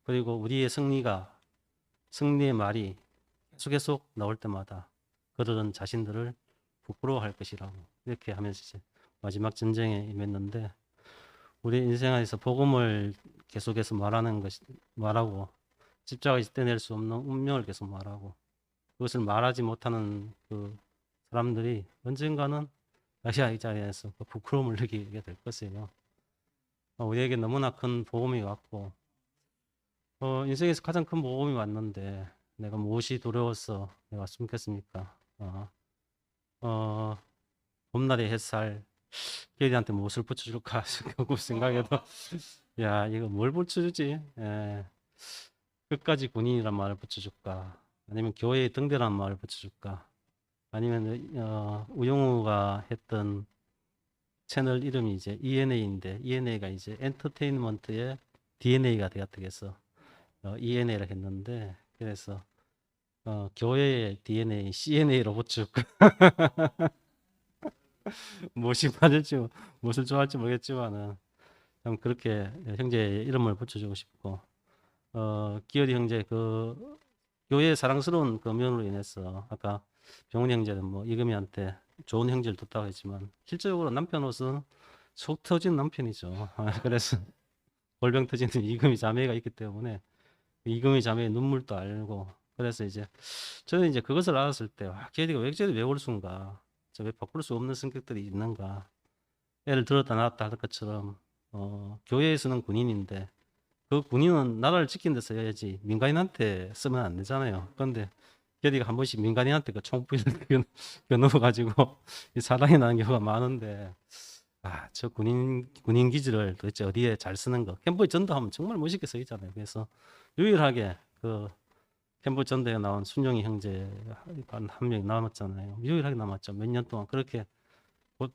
그리고 우리의 승리의 말이 계속 나올 때마다 그들은 자신들을 부끄러워할 것이라고 이렇게 하면서 이제 마지막 전쟁에 임했는데, 우리 인생 안에서 복음을 계속해서 말하고 십자가에서 떼낼 수 없는 운명을 계속 말하고 그것을 말하지 못하는 그 사람들이 언젠가는 다시 이 자리에서 그 부끄러움을 느끼게 될 것이에요. 우리에게 너무나 큰 복음이 왔고 인생에서 가장 큰 복음이 왔는데 내가 무엇이 두려워서 내가 숨겠습니까? 봄날의 햇살, 걔들한테 무엇을 붙여줄까 그 생각해도 야 이거 뭘 붙여주지? 끝까지 군인이란 말을 붙여줄까? 아니면 교회의 등대란 말을 붙여줄까? 아니면 우영우가 했던 채널 이름이 이제 ENA인데 ENA가 이제 엔터테인먼트의 DNA가 되겠어. ENA를 했는데 그래서 교회의 DNA, CNA로 붙여줄까? 무엇이 맞을지 무엇을 좋아할지 모르겠지만은 참 그렇게 형제의 이름을 붙여주고 싶고 기열이 형제 그 교회의 사랑스러운 그 면으로 인해서 아까 병훈 형제는 뭐 이금희한테 좋은 형제를 뒀다고 했지만 실제적으로 남편으로서는 속 터진 남편이죠. 그래서 골병 터지는 이금희 자매가 있기 때문에 이금희 자매의 눈물도 알고 그래서 이제 저는 이제 그것을 알았을 때 걔들이 왜 저리 왜 올순가 왜 바꿀 수 없는 성격들이 있는가. 애를 들었다 놨다 할 것처럼 교회에서는 군인인데 그 군인은 나라를 지키는 데 써야지 민간인한테 쓰면 안 되잖아요. 그런데 걔들이 한 번씩 민간인한테 그 총부위를 넣어가지고 사단이 나는 경우가 많은데 저 군인 기지를 도대체 어디에 잘 쓰는 거. 캠보에 전도하면 정말 멋있게 쓰이잖아요. 그래서 유일하게 그 캠보 전도에 나온 순영이 형제 한 명이 남았잖아요. 유일하게 남았죠. 몇 년 동안 그렇게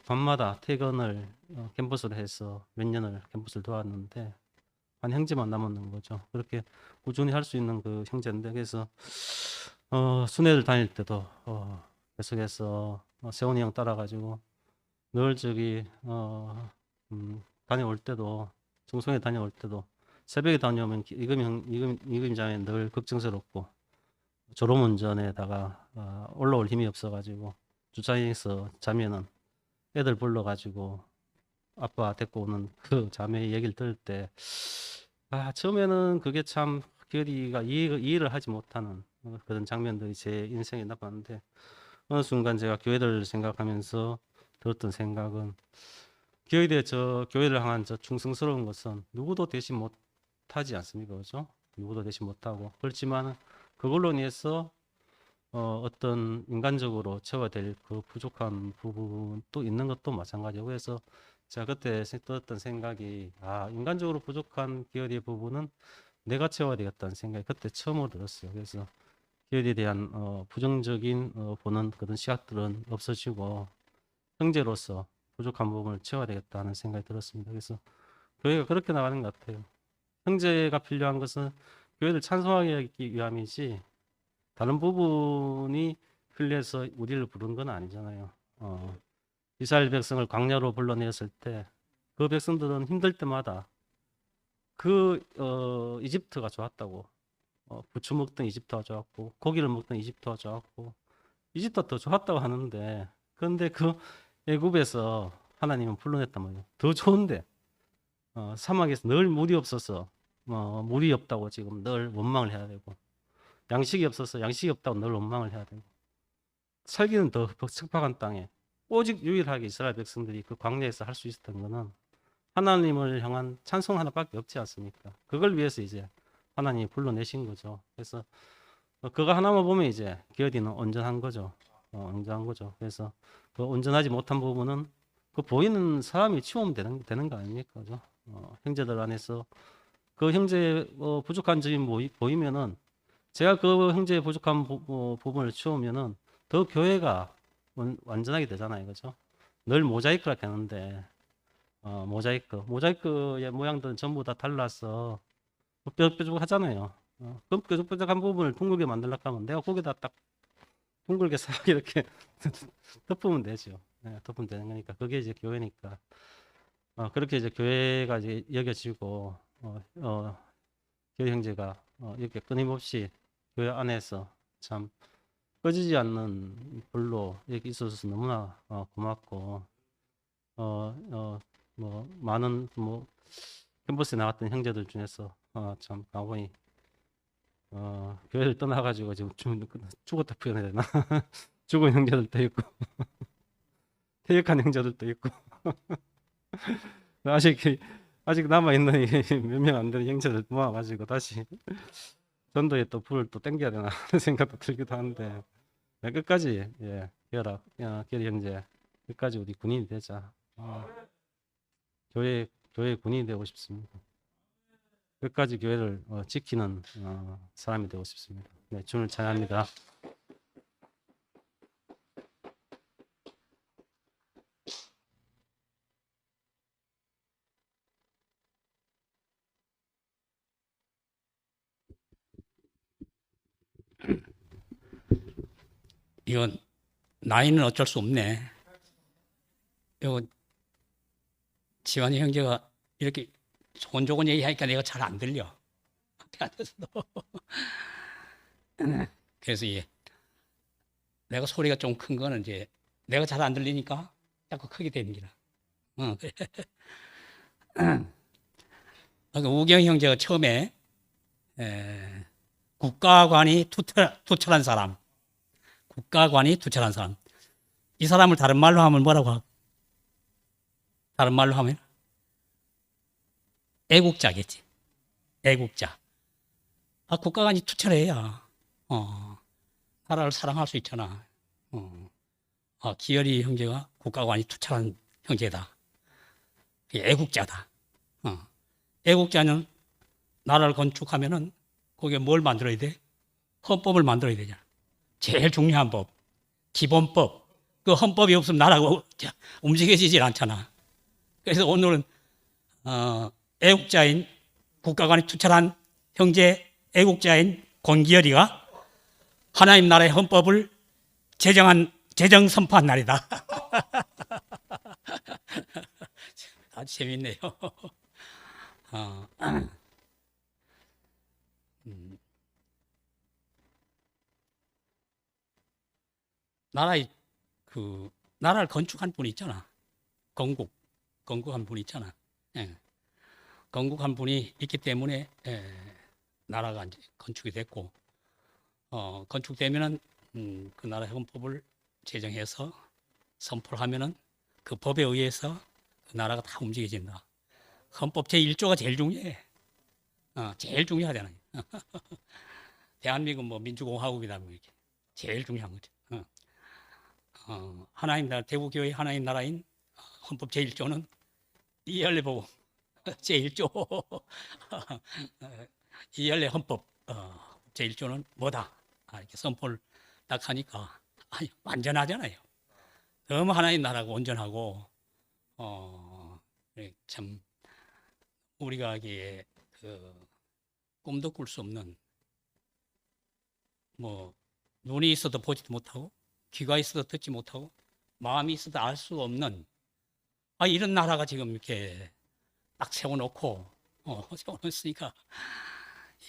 밤마다 퇴근을 캠퍼스로 해서 몇 년을 캠퍼스를 도왔는데 한 형제만 남았는 거죠. 그렇게 꾸준히 할 수 있는 그 형제인데 그래서 순회를 다닐 때도 계속해서 세훈이 형 따라가지고 늘 저기 다녀올 때도 정송에 다녀올 때도 새벽에 다녀오면 이금 자매 늘 걱정스럽고 졸음운전에다가 올라올 힘이 없어가지고 주차장에서 자면은 애들 불러가지고 아빠 데리고 오는 그 자매의 얘기를 들을 때 처음에는 그게 참 결이가 이해를 하지 못하는 그런 장면들이 제 인생에 나타났는데 어느 순간 제가 교회를 생각하면서 들었던 생각은 교회를 향한 저 충성스러운 것은 누구도 대신 못하지 않습니까? 그죠? 누구도 대신 못하고 그렇지만 그걸로 인해서 어떤 인간적으로 채워야 될 그 부족한 부분도 있는 것도 마찬가지고 그래서 제가 그때 들었던 생각이 인간적으로 부족한 기여의 부분은 내가 채워야 되겠다는 생각이 그때 처음으로 들었어요. 그래서 기여에 대한 부정적인 보는 그런 시각들은 없어지고 형제로서 부족한 부분을 채워야 되겠다는 생각이 들었습니다. 그래서 교회가 그렇게 나가는 것 같아요. 형제가 필요한 것은 교회를 찬송하기 위함이지 다른 부분이 필요해서 우리를 부른 건 아니잖아요. 이스라엘 백성을 광야로 불러내었을 때 그 백성들은 힘들 때마다 이집트가 좋았다고 부추 먹던 이집트가 좋았고 고기를 먹던 이집트가 좋았고 이집트가 더 좋았다고 하는데 그런데 그 애굽에서 하나님은 불러냈단 말이에요. 더 좋은데 사막에서 늘 물이 없어서 물이 없다고 지금 늘 원망을 해야 되고 양식이 없어서 양식이 없다고 늘 원망을 해야 되고 살기는 더 척박한 땅에 오직 유일하게 이스라엘 백성들이 그 광야에서 할 수 있었던 것은 하나님을 향한 찬송 하나밖에 없지 않습니까? 그걸 위해서 이제 하나님이 불러내신 거죠. 그래서 그거 하나만 보면 이제 기어디는 온전한 거죠. 온전한 거죠. 그래서 그 온전하지 못한 부분은 그 보이는 사람이 치우면 되는 거 아닙니까? 그죠? 형제들 안에서 그 형제의 부족한 점이 보이면은 제가 그 형제의 부족한 부분을 치우면은 더 교회가 완전하게 되잖아요. 그죠? 늘 모자이크라 하는데 모자이크의 모양들은 전부 다 달라서 뾰족뾰족하잖아요. 그럼 뾰족뾰족한 부분을 둥글게 만들려고 하면 내가 거기다 딱 둥글게 싹 이렇게 덮으면 되죠. 네, 덮으면 되는 거니까 그게 이제 교회니까 그렇게 이제 교회가 이제 여겨지고 교회 형제가 이렇게 끊임없이 교회 안에서 참 꺼지지 않는 불로 이렇게 있어서 너무나 고맙고 뭐 많은 뭐 캠퍼스에 나갔던 형제들 중에서 참 가보니 교회를 떠나가지고 지금 죽었다 표현해야 되나 죽은 형제들도 있고 퇴역한 형제들도 있고 아직 남아 있는 몇 명 안 되는 형제들 모아가지고 다시 전도에 또 불을 또 땡겨야 되나 하는 생각도 들기도 하는데 끝까지 결이 형제 끝까지 우리 군인이 되자. 교회 군인이 되고 싶습니다. 끝까지 교회를 지키는 사람이 되고 싶습니다. 네, 주를 찬양합니다. 이건 나이는 어쩔 수 없네. 이거 지환이 형제가 이렇게 조곤조곤 얘기하니까 내가 잘 안 들려. 그래서 내가 소리가 좀 큰 거는 이제 내가 잘 안 들리니까 자꾸 크게 됩니다. 그래. 우경 형제가 처음에 국가관이 투철한 사람, 이 사람을 다른 말로 하면 뭐라고 하고? 다른 말로 하면 애국자겠지. 애국자. 국가관이 투철해야 나라를 사랑할 수 있잖아. 기열이 형제가 국가관이 투철한 형제다. 애국자다. 애국자는 나라를 건축하면은 거기에 뭘 만들어야 돼? 헌법을 만들어야 되잖아. 제일 중요한 법, 기본법. 그 헌법이 없으면 나라가 움직여지질 않잖아. 그래서 오늘은 애국자인 국가관이 투철한 형제 애국자인 권기열이가 하나님 나라의 헌법을 제정 선포한 날이다. 아주 재밌네요. 나라를 건축한 분이 있잖아. 건국한 분이 있잖아. 건국한 분이 있기 때문에 나라가 이제 건축이 됐고, 건축되면은 그 나라 헌법을 제정해서 선포를 하면은 그 법에 의해서 그 나라가 다 움직여진다. 헌법 제1조가 제일 중요해. 제일 중요하잖아요. 대한민국 뭐 민주공화국이다 뭐 이렇게 제일 중요한 거죠. 하나님 나라 대구교회 하나님 나라인 헌법 제1조는 이열례복음 제1조 이열례 헌법 제1조는 뭐다 이렇게 선포를 딱 하니까 완전하잖아요. 너무 하나님 나라가 온전하고 참 우리가 하기에 꿈도 꿀 수 없는 뭐 눈이 있어도 보지도 못하고 귀가 있어도 듣지 못하고 마음이 있어도 알 수 없는 이런 나라가 지금 이렇게 딱 세워놓고 세워놓으니까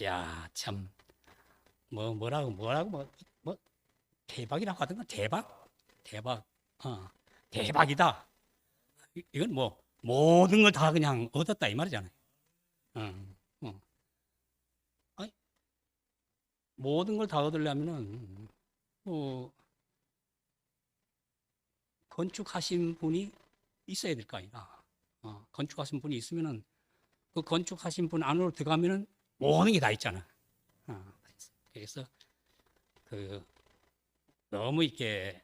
이야 참 뭐라고 대박이라고 하던가 대박이다. 이건 뭐 모든 걸 다 그냥 얻었다 이 말이잖아요. 모든 걸 다 얻으려면은 건축하신 분이 있어야 될 거 아니다. 건축하신 분이 있으면은 그 건축하신 분 안으로 들어가면은 모든 게 다 있잖아. 그래서 너무 이렇게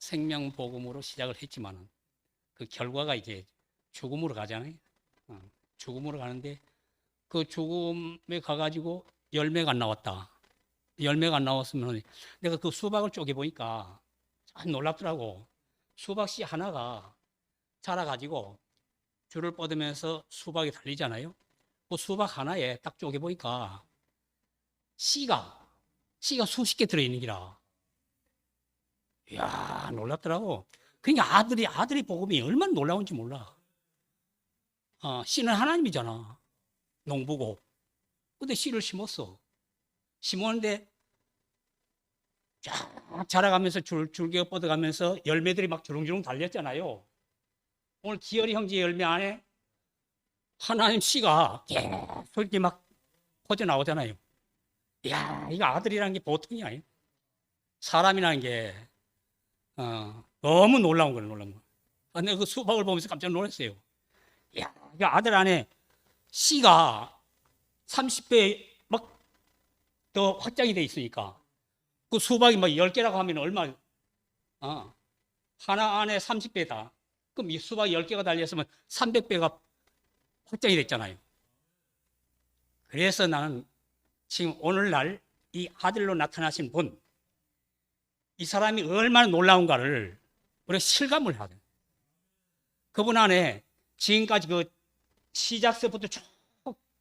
생명복음으로 시작을 했지만은 그 결과가 이제 죽음으로 가잖아요. 죽음으로 가는데 그 죽음에 가가지고 열매가 안 나왔다. 열매가 안 나왔으면 내가 그 수박을 쪼개 보니까 참 놀랍더라고. 수박 씨 하나가 자라가지고 줄을 뻗으면서 수박이 달리잖아요. 그 수박 하나에 딱 쪼개 보니까 씨가 수십 개 들어있는 기라. 이야, 놀랍더라고. 그러니까 아들이 복음이 얼마나 놀라운지 몰라. 씨는 하나님이잖아. 농부고. 근데 씨를 심었어. 심었는데 쫙 자라가면서 줄기가 뻗어가면서 열매들이 막 주렁주렁 달렸잖아요. 오늘 기열이 형제 열매 안에 하나님 씨가 계속 이렇게 막 퍼져 나오잖아요. 이야, 이거 아들이라는 게 보통이 아니에요. 사람이라는 게 너무 놀라운 거예요, 놀라운 거. 내가 그 수박을 보면서 깜짝 놀랐어요. 이야, 이 아들 안에 씨가 30배 막 더 확장이 돼 있으니까 그 수박이 막 10개라고 하면 얼마, 하나 안에 30배다. 그럼 이 수박이 10개가 달렸으면 300배가 확장이 됐잖아요. 그래서 나는 지금 오늘날 이 아들로 나타나신 분, 이 사람이 얼마나 놀라운가를 우리가 실감을 하거든요. 그분 안에 지금까지 그 시작서부터 쭉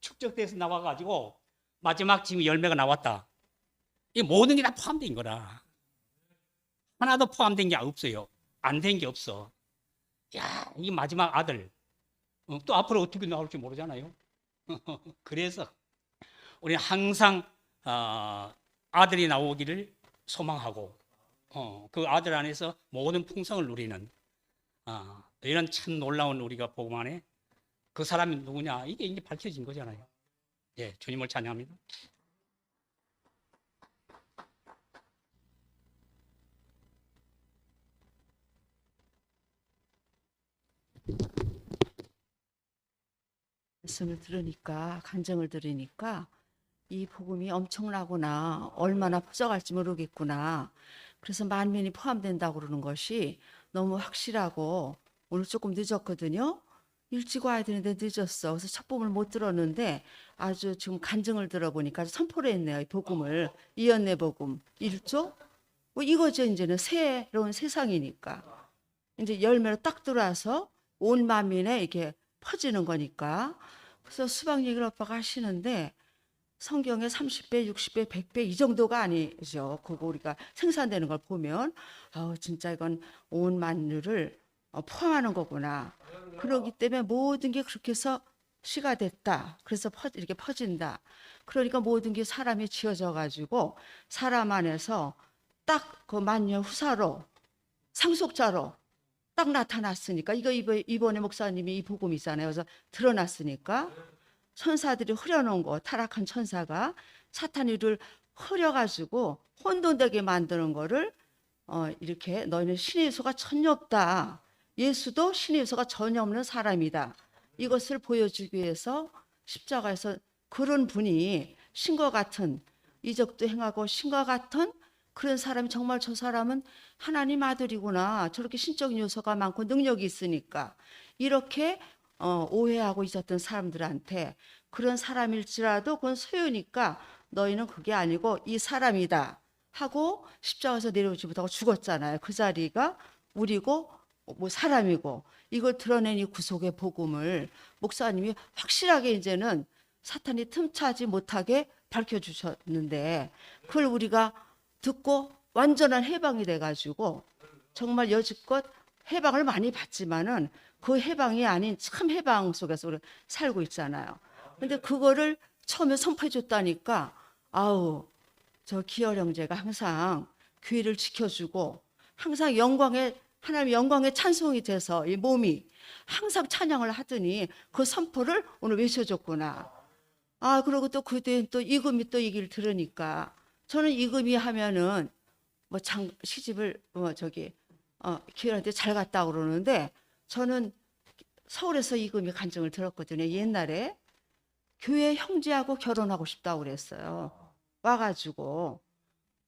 축적돼서 나와가지고 마지막 지금 열매가 나왔다. 이 모든 게 다 포함된 거라. 하나도 포함된 게 없어요. 안 된 게 없어. 야, 이 마지막 아들. 또 앞으로 어떻게 나올지 모르잖아요. 그래서 우리는 항상 아들이 나오기를 소망하고 그 아들 안에서 모든 풍성을 누리는 이런 참 놀라운 우리가 복음 안에 그 사람이 누구냐 이게 이제 밝혀진 거잖아요. 예, 주님을 찬양합니다. 말씀을 들으니까 간증을 들으니까 이 복음이 엄청나구나, 얼마나 퍼져갈지 모르겠구나. 그래서 만민이 포함된다고 그러는 것이 너무 확실하고 오늘 조금 늦었거든요. 일찍 와야 되는데 늦었어. 그래서 첫 복음을 못 들었는데 아주 지금 간증을 들어보니까 아주 선포를 했네요. 이 복음을. 이언내 복음 1조? 뭐 이거죠. 이제는 새로운 세상이니까. 이제 열매로 딱 들어와서 온 만민에 이렇게 퍼지는 거니까. 그래서 수박 얘기를 오빠가 하시는데 성경에 30배, 60배, 100배 이 정도가 아니죠. 그거 우리가 생산되는 걸 보면 진짜 이건 온 만유를 포함하는 거구나. 그러기 때문에 모든 게 그렇게 해서 씨가 됐다. 그래서 이렇게 퍼진다. 그러니까 모든 게 사람이 지어져 가지고 사람 안에서 딱 그 만유 후사로 상속자로 딱 나타났으니까 이거 이번에 목사님이 이 복음 있잖아요. 그래서 드러났으니까 천사들이 흐려놓은 거 타락한 천사가 사탄이 이를 흐려가지고 혼돈되게 만드는 거를 이렇게 너희는 신의 요소가 전혀 없다. 예수도 신의 요소가 전혀 없는 사람이다. 이것을 보여주기 위해서 십자가에서 그런 분이 신과 같은 이적도 행하고 신과 같은 그런 사람이 정말 저 사람은 하나님 아들이구나. 저렇게 신적인 요소가 많고 능력이 있으니까 이렇게 오해하고 있었던 사람들한테 그런 사람일지라도 그건 소유니까 너희는 그게 아니고 이 사람이다 하고 십자가에서 내려오지 못하고 죽었잖아요. 그 자리가 우리고 뭐 사람이고 이걸 드러낸 이 구속의 복음을 목사님이 확실하게 이제는 사탄이 틈차지 못하게 밝혀주셨는데 그걸 우리가 듣고 완전한 해방이 돼가지고 정말 여지껏 해방을 많이 받지만은 그 해방이 아닌 참 해방 속에서 우리 살고 있잖아요. 근데 그거를 처음에 선포해 줬다니까 저 기열 형제가 항상 교회를 지켜주고 항상 하나님의 영광의 찬송이 돼서 이 몸이 항상 찬양을 하더니 그 선포를 오늘 외쳐줬구나. 그리고 또 그때 또 이금이 또 얘기를 들으니까 저는 이금이 하면은 뭐 시집을 기열한테 잘 갔다 그러는데 저는 서울에서 이금이 간증을 들었거든요. 옛날에 교회 형제하고 결혼하고 싶다고 그랬어요. 와가지고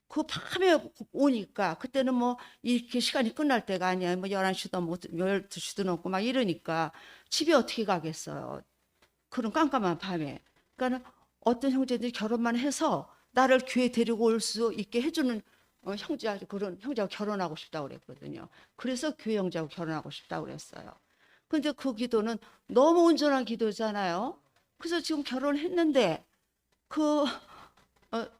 그 밤에 오니까 그때는 뭐 이렇게 시간이 끝날 때가 아니야. 뭐 11시도 뭐 12시도 넘고 막 이러니까 집에 어떻게 가겠어요. 그런 깜깜한 밤에. 그러니까 어떤 형제들이 결혼만 해서 나를 교회 데리고 올 수 있게 해주는 형제하고 그런 형제하고 결혼하고 싶다고 그랬거든요. 그래서 교회 형제하고 결혼하고 싶다고 그랬어요. 근데 그 기도는 너무 온전한 기도잖아요. 그래서 지금 결혼했는데 그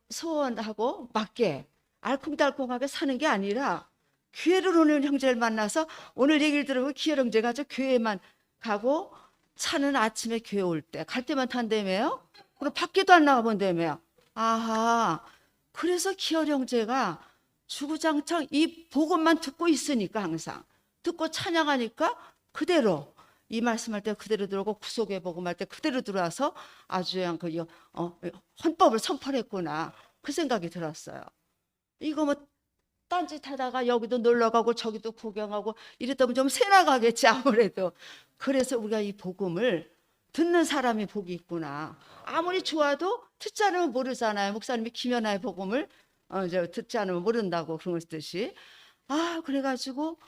소원하고 맞게 알콩달콩하게 사는 게 아니라 교회를 오는 형제를 만나서 오늘 얘기를 들으면 기열 형제가 저 교회만 가고 차는 아침에 교회 올 때 갈 때만 탄다며요. 그리고 밖에도 안 나가본다며요. 아하, 그래서 기열 형제가 주구장창 이 복음만 듣고 있으니까 항상 듣고 찬양하니까 그대로 이 말씀할 때 그대로 들어오고 구속의 복음할 때 그대로 들어와서 아주 그냥 그 헌법을 선포했구나 그 생각이 들었어요. 이거 뭐 딴짓 하다가 여기도 놀러 가고 저기도 구경하고 이랬다 보면 좀 새나가겠지 아무래도. 그래서 우리가 이 복음을 듣는 사람이 복이 있구나. 아무리 좋아도 듣지 않으면 모르잖아요. 목사님이 김연아의 복음을 듣지 않으면 모른다고 그런 것듯이. 그래가지고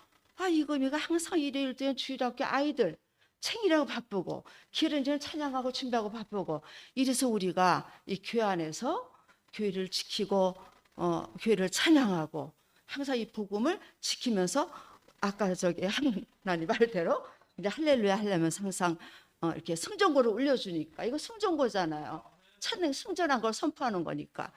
이금희가 항상 일요일 때는 주일학교 아이들 챙기라고 바쁘고 기회는 찬양하고 준비하고 바쁘고 이래서 우리가 이 교회 안에서 교회를 지키고 교회를 찬양하고 항상 이 복음을 지키면서 아까 하나님 말대로 이제 할렐루야 하려면서 항상 이렇게 승전고를 올려주니까 이거 승전고잖아요. 찬양 승전한 걸 선포하는 거니까.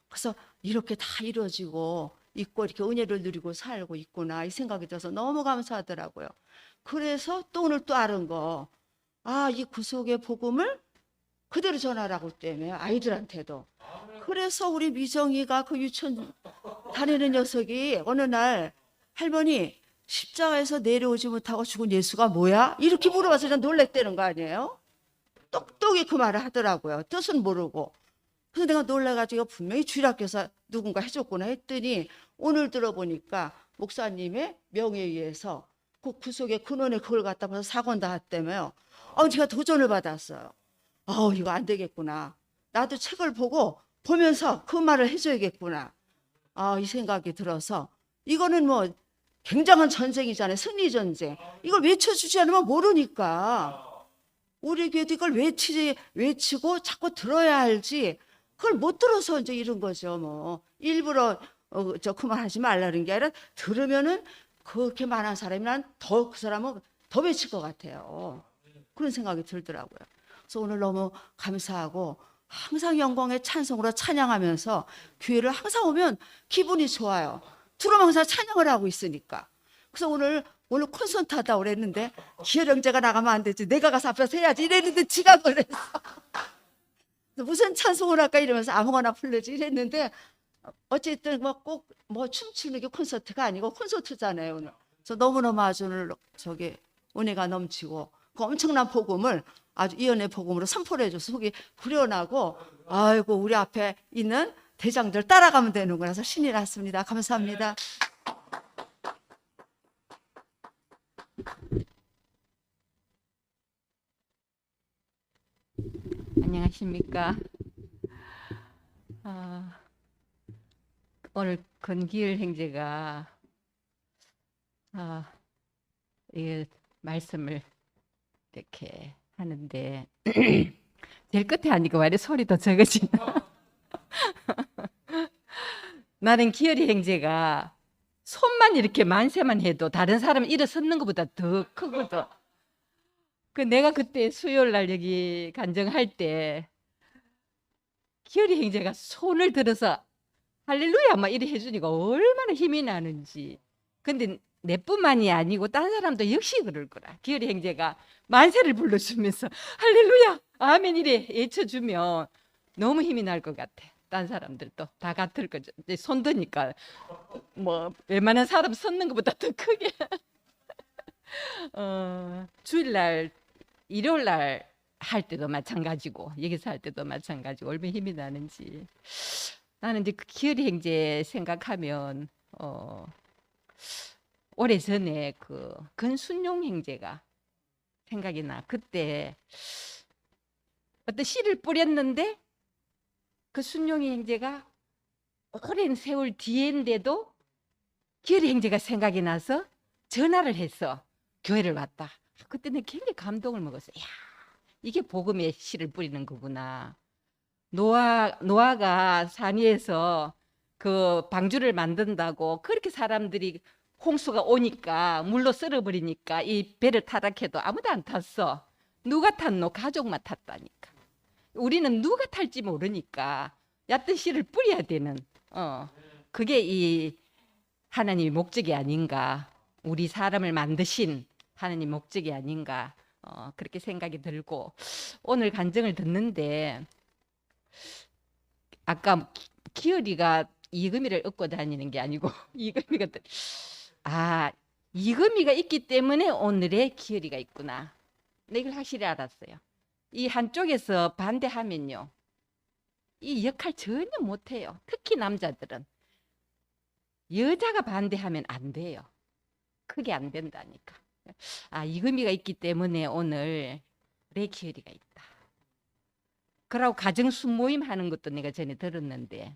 그래서 이렇게 다 이루어지고 있고 이렇게 은혜를 누리고 살고 있구나 이 생각이 들어서 너무 감사하더라고요. 그래서 또 오늘 또 알은 거, 이 구속의 복음을 그대로 전하라고 때문에 아이들한테도. 그래서 우리 미정이가 그 유치원 다니는 녀석이 어느 날 할머니 십자가에서 내려오지 못하고 죽은 예수가 뭐야? 이렇게 물어봐서 그냥 놀랬다는 거 아니에요? 똑똑히 그 말을 하더라고요. 뜻은 모르고. 그래서 내가 놀라가지고 분명히 주일학교에서 누군가 해줬구나 했더니 오늘 들어보니까 목사님의 명예에 의해서 그 구속의 근원에 그걸 갖다 봐서 사건다 했다며요. 제가 도전을 받았어요. 이거 안 되겠구나. 나도 책을 보면서 그 말을 해줘야겠구나. 이 생각이 들어서 이거는 뭐 굉장한 전쟁이잖아요. 승리전쟁. 이걸 외쳐주지 않으면 모르니까. 우리 교회도 이걸 외치고 자꾸 들어야 알지. 그걸 못 들어서 이제 이런 거죠. 뭐 일부러 그만하지 말라는 게 아니라 들으면은 그렇게 많은 사람이 난 더 그 사람은 더 외칠 것 같아요. 그런 생각이 들더라고요. 그래서 오늘 너무 감사하고 항상 영광의 찬송으로 찬양하면서 교회를 항상 오면 기분이 좋아요. 들어오면 항상 찬양을 하고 있으니까. 그래서 오늘 콘서트 하다 그랬는데 기열 형제가 나가면 안 되지. 내가 가서 앞에서 해야지 이랬는데 지가 그랬어. 무슨 찬송을 할까 이러면서 아무거나 불러지 이랬는데 어쨌든 꼭 춤추는 게 콘서트가 아니고 콘서트잖아요 오늘. 그래서 너무너무 아주 오늘 은혜가 넘치고 그 엄청난 복음을 아주 이연의 복음으로 선포를 해줘서 속이 후련하고 아이고 우리 앞에 있는 대장들 따라가면 되는 거라서 신이 났습니다. 감사합니다. 안녕하십니까. 오늘 권기열 형제가 이 말씀을 이렇게 하는데 제일 끝에 하니까 왜 이렇게 소리 더 적어지나. 나는 기열이 형제가 손만 이렇게 만세만 해도 다른 사람 일어서는 것보다 더 크거든. 내가 그때 수요일 날 여기 간증할 때 기열이 형제가 손을 들어서 할렐루야 막 이래 해주니까 얼마나 힘이 나는지. 근데 내뿐만이 아니고 딴 사람도 역시 그럴 거라. 기열이 형제가 만세를 불러주면서 할렐루야 아멘 이래 외쳐주면 너무 힘이 날 것 같아. 딴 사람들도 다 같을 거죠. 이제 손 드니까 뭐 웬만한 사람 섰는 것보다 더 크게. 주일날 일요일날 할 때도 마찬가지고 여기서 할 때도 마찬가지고 얼마나 힘이 나는지. 나는 이제 그 기열이 형제 생각하면 오래전에 그 근순용 형제가 생각이 나. 그때 어떤 씨를 뿌렸는데 그 순용이 형제가 오랜 세월 뒤인데도 기열이 형제가 생각이 나서 전화를 해서 교회를 왔다. 그때는 굉장히 감동을 먹었어요. 야, 이게 복음의 씨를 뿌리는 거구나. 노아가 산 위에서 그 방주를 만든다고 그렇게 사람들이 홍수가 오니까 물로 썰어버리니까 이 배를 타락해도 아무도 안 탔어. 누가 탔노? 가족만 탔다니까. 우리는 누가 탈지 모르니까 얕은 씨를 뿌려야 되는 그게 이 하나님의 목적이 아닌가. 우리 사람을 만드신 하나님 목적이 아닌가. 그렇게 생각이 들고 오늘 간증을 듣는데 아까 기열이가 이금희를 얻고 다니는 게 아니고 이금희가 이금희가 있기 때문에 오늘의 기열이가 있구나. 이걸 확실히 알았어요. 이 한쪽에서 반대하면요, 이 역할 전혀 못해요. 특히 남자들은 여자가 반대하면 안 돼요. 그게 안 된다니까. 이금희가 있기 때문에 오늘 내 기열이가 있다. 그러고 가정 순모임 하는 것도 내가 전에 들었는데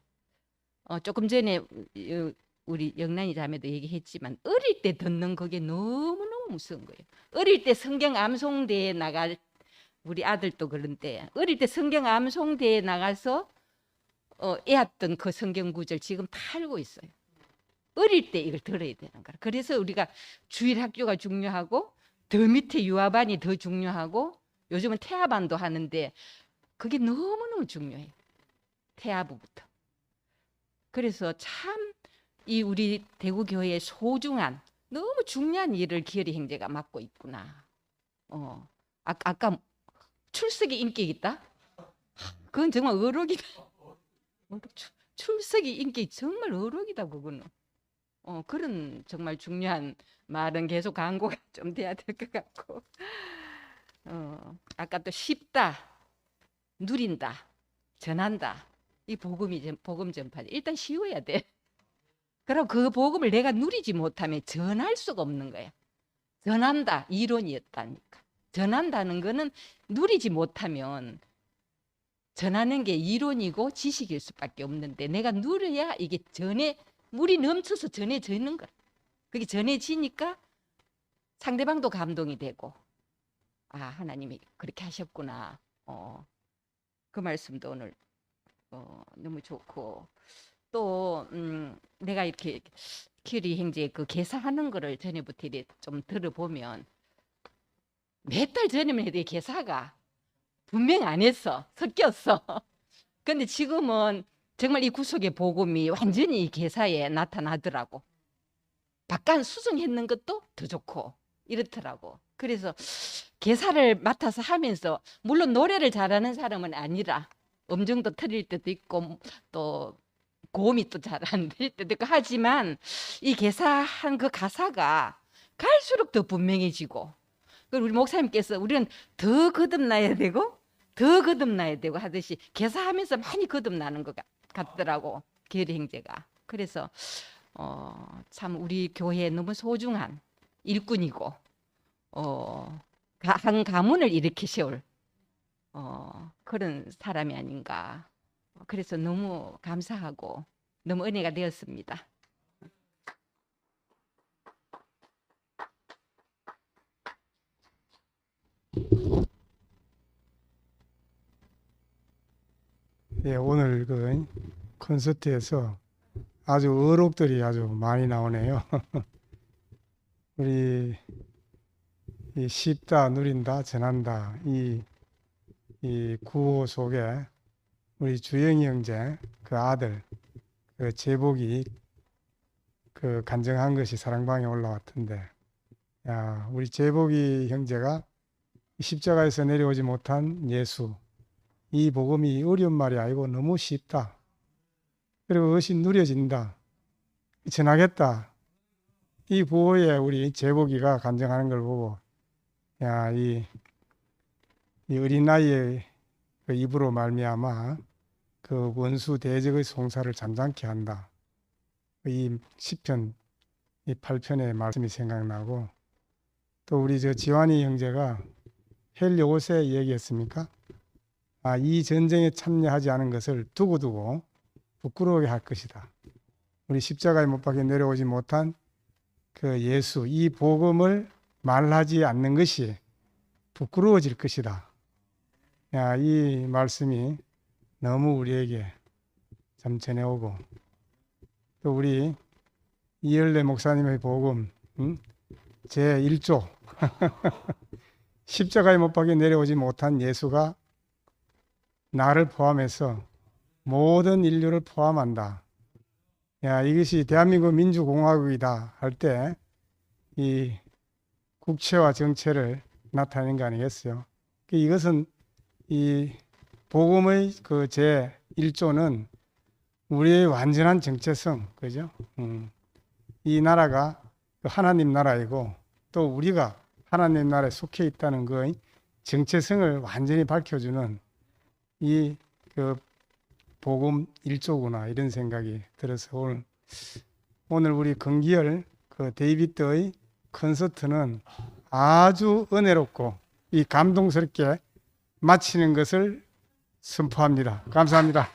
조금 전에 우리 영란이 자매도 얘기했지만 어릴 때 듣는 그게 너무너무 무서운 거예요. 어릴 때 성경 암송대에 나갈 우리 아들도 그런데 어릴 때 성경 암송대에 나가서 애웠던 그 성경 구절 지금 다 알고 있어요. 어릴 때 이걸 들어야 되는 거라. 그래서 우리가 주일 학교가 중요하고 더 밑에 유아반이 더 중요하고 요즘은 태아반도 하는데 그게 너무너무 중요해요. 태아부부터. 그래서 참 이 우리 대구교회의 소중한 너무 중요한 일을 기열이 형제가 맡고 있구나. 아까 출석이 인기 있다? 그건 정말 어록이다. 출석이 인기 정말 어록이다 그거는. 그런 정말 중요한 말은 계속 광고가 좀 돼야 될 것 같고. 아까 또 쉽다, 누린다, 전한다. 이 복음 전파지. 일단 쉬워야 돼. 그럼 그 복음을 내가 누리지 못하면 전할 수가 없는 거야. 전한다 이론이었다니까. 전한다는 거는 누리지 못하면 전하는 게 이론이고 지식일 수밖에 없는데 내가 누려야 이게 물이 넘쳐서 전해지는 거야. 그게 전해지니까 상대방도 감동이 되고 하나님이 그렇게 하셨구나. 그 말씀도 오늘 너무 좋고 또 내가 이렇게 기열이 형제 그 개사하는 거를 전에부터 좀 들어보면 몇 달 전에만 해도 개사가 분명 안 했어. 섞였어. 근데 지금은 정말 이 구속의 복음이 완전히 이 개사에 나타나더라고. 바깥 수정했는 것도 더 좋고 이렇더라고. 그래서 개사를 맡아서 하면서 물론 노래를 잘하는 사람은 아니라 음정도 틀릴 때도 있고 또 고음이 또 잘 안 될 때도 있고 하지만 이 개사한 그 가사가 갈수록 더 분명해지고 그리고 우리 목사님께서 우리는 더 거듭나야 되고 더 거듭나야 되고 하듯이 개사하면서 많이 거듭나는 것 같더라고 기열이 형제가. 그래서 참 우리 교회에 너무 소중한 일꾼이고 한 가문을 일으켜 세울 그런 사람이 아닌가. 그래서 너무 감사하고 너무 은혜가 되었습니다. 예, 오늘 그 콘서트에서 아주 어록들이 아주 많이 나오네요. 우리 이 쉽다, 누린다, 전한다 이 구호 속에 우리 주영이 형제 그 아들 그 제복이 그 간증한 것이 사랑방에 올라왔던데, 야, 우리 제복이 형제가 십자가에서 내려오지 못한 예수, 이 복음이 어려운 말이 아니고 너무 쉽다. 그리고 그것이 누려진다. 전하겠다. 이 부호에 우리 제복이가 간증하는 걸 보고, 야, 이 어린 나이에 그 입으로 말미암아 그 원수 대적의 송사를 잠잠케 한다. 이 시편 이 8편의 말씀이 생각나고, 또 우리 저 지환이 형제가 헬 요새 얘기했습니까? 이 전쟁에 참여하지 않은 것을 두고두고 부끄러워하게 할 것이다. 우리 십자가에 못 박혀 내려오지 못한 그 예수, 이 복음을 말하지 않는 것이 부끄러워질 것이다. 야, 이 말씀이 너무 우리에게 참 전해오고, 또 우리 이열래 목사님의 복음 제 1조 십자가에 못 박혀 내려오지 못한 예수가 나를 포함해서 모든 인류를 포함한다. 야, 이것이 대한민국 민주공화국이다 할 때 이 국채와 정체를 나타내는 거 아니겠어요? 이것은 이 복음의 그 제 1조는 우리의 완전한 정체성, 그죠? 이 나라가 하나님 나라이고 또 우리가 하나님 나라에 속해 있다는 그 정체성을 완전히 밝혀주는 이 그 복음 1조구나 이런 생각이 들어서 오늘 우리 건기열 그 데이비드의 콘서트는 아주 은혜롭고 이 감동스럽게 마치는 것을 선포합니다. 감사합니다.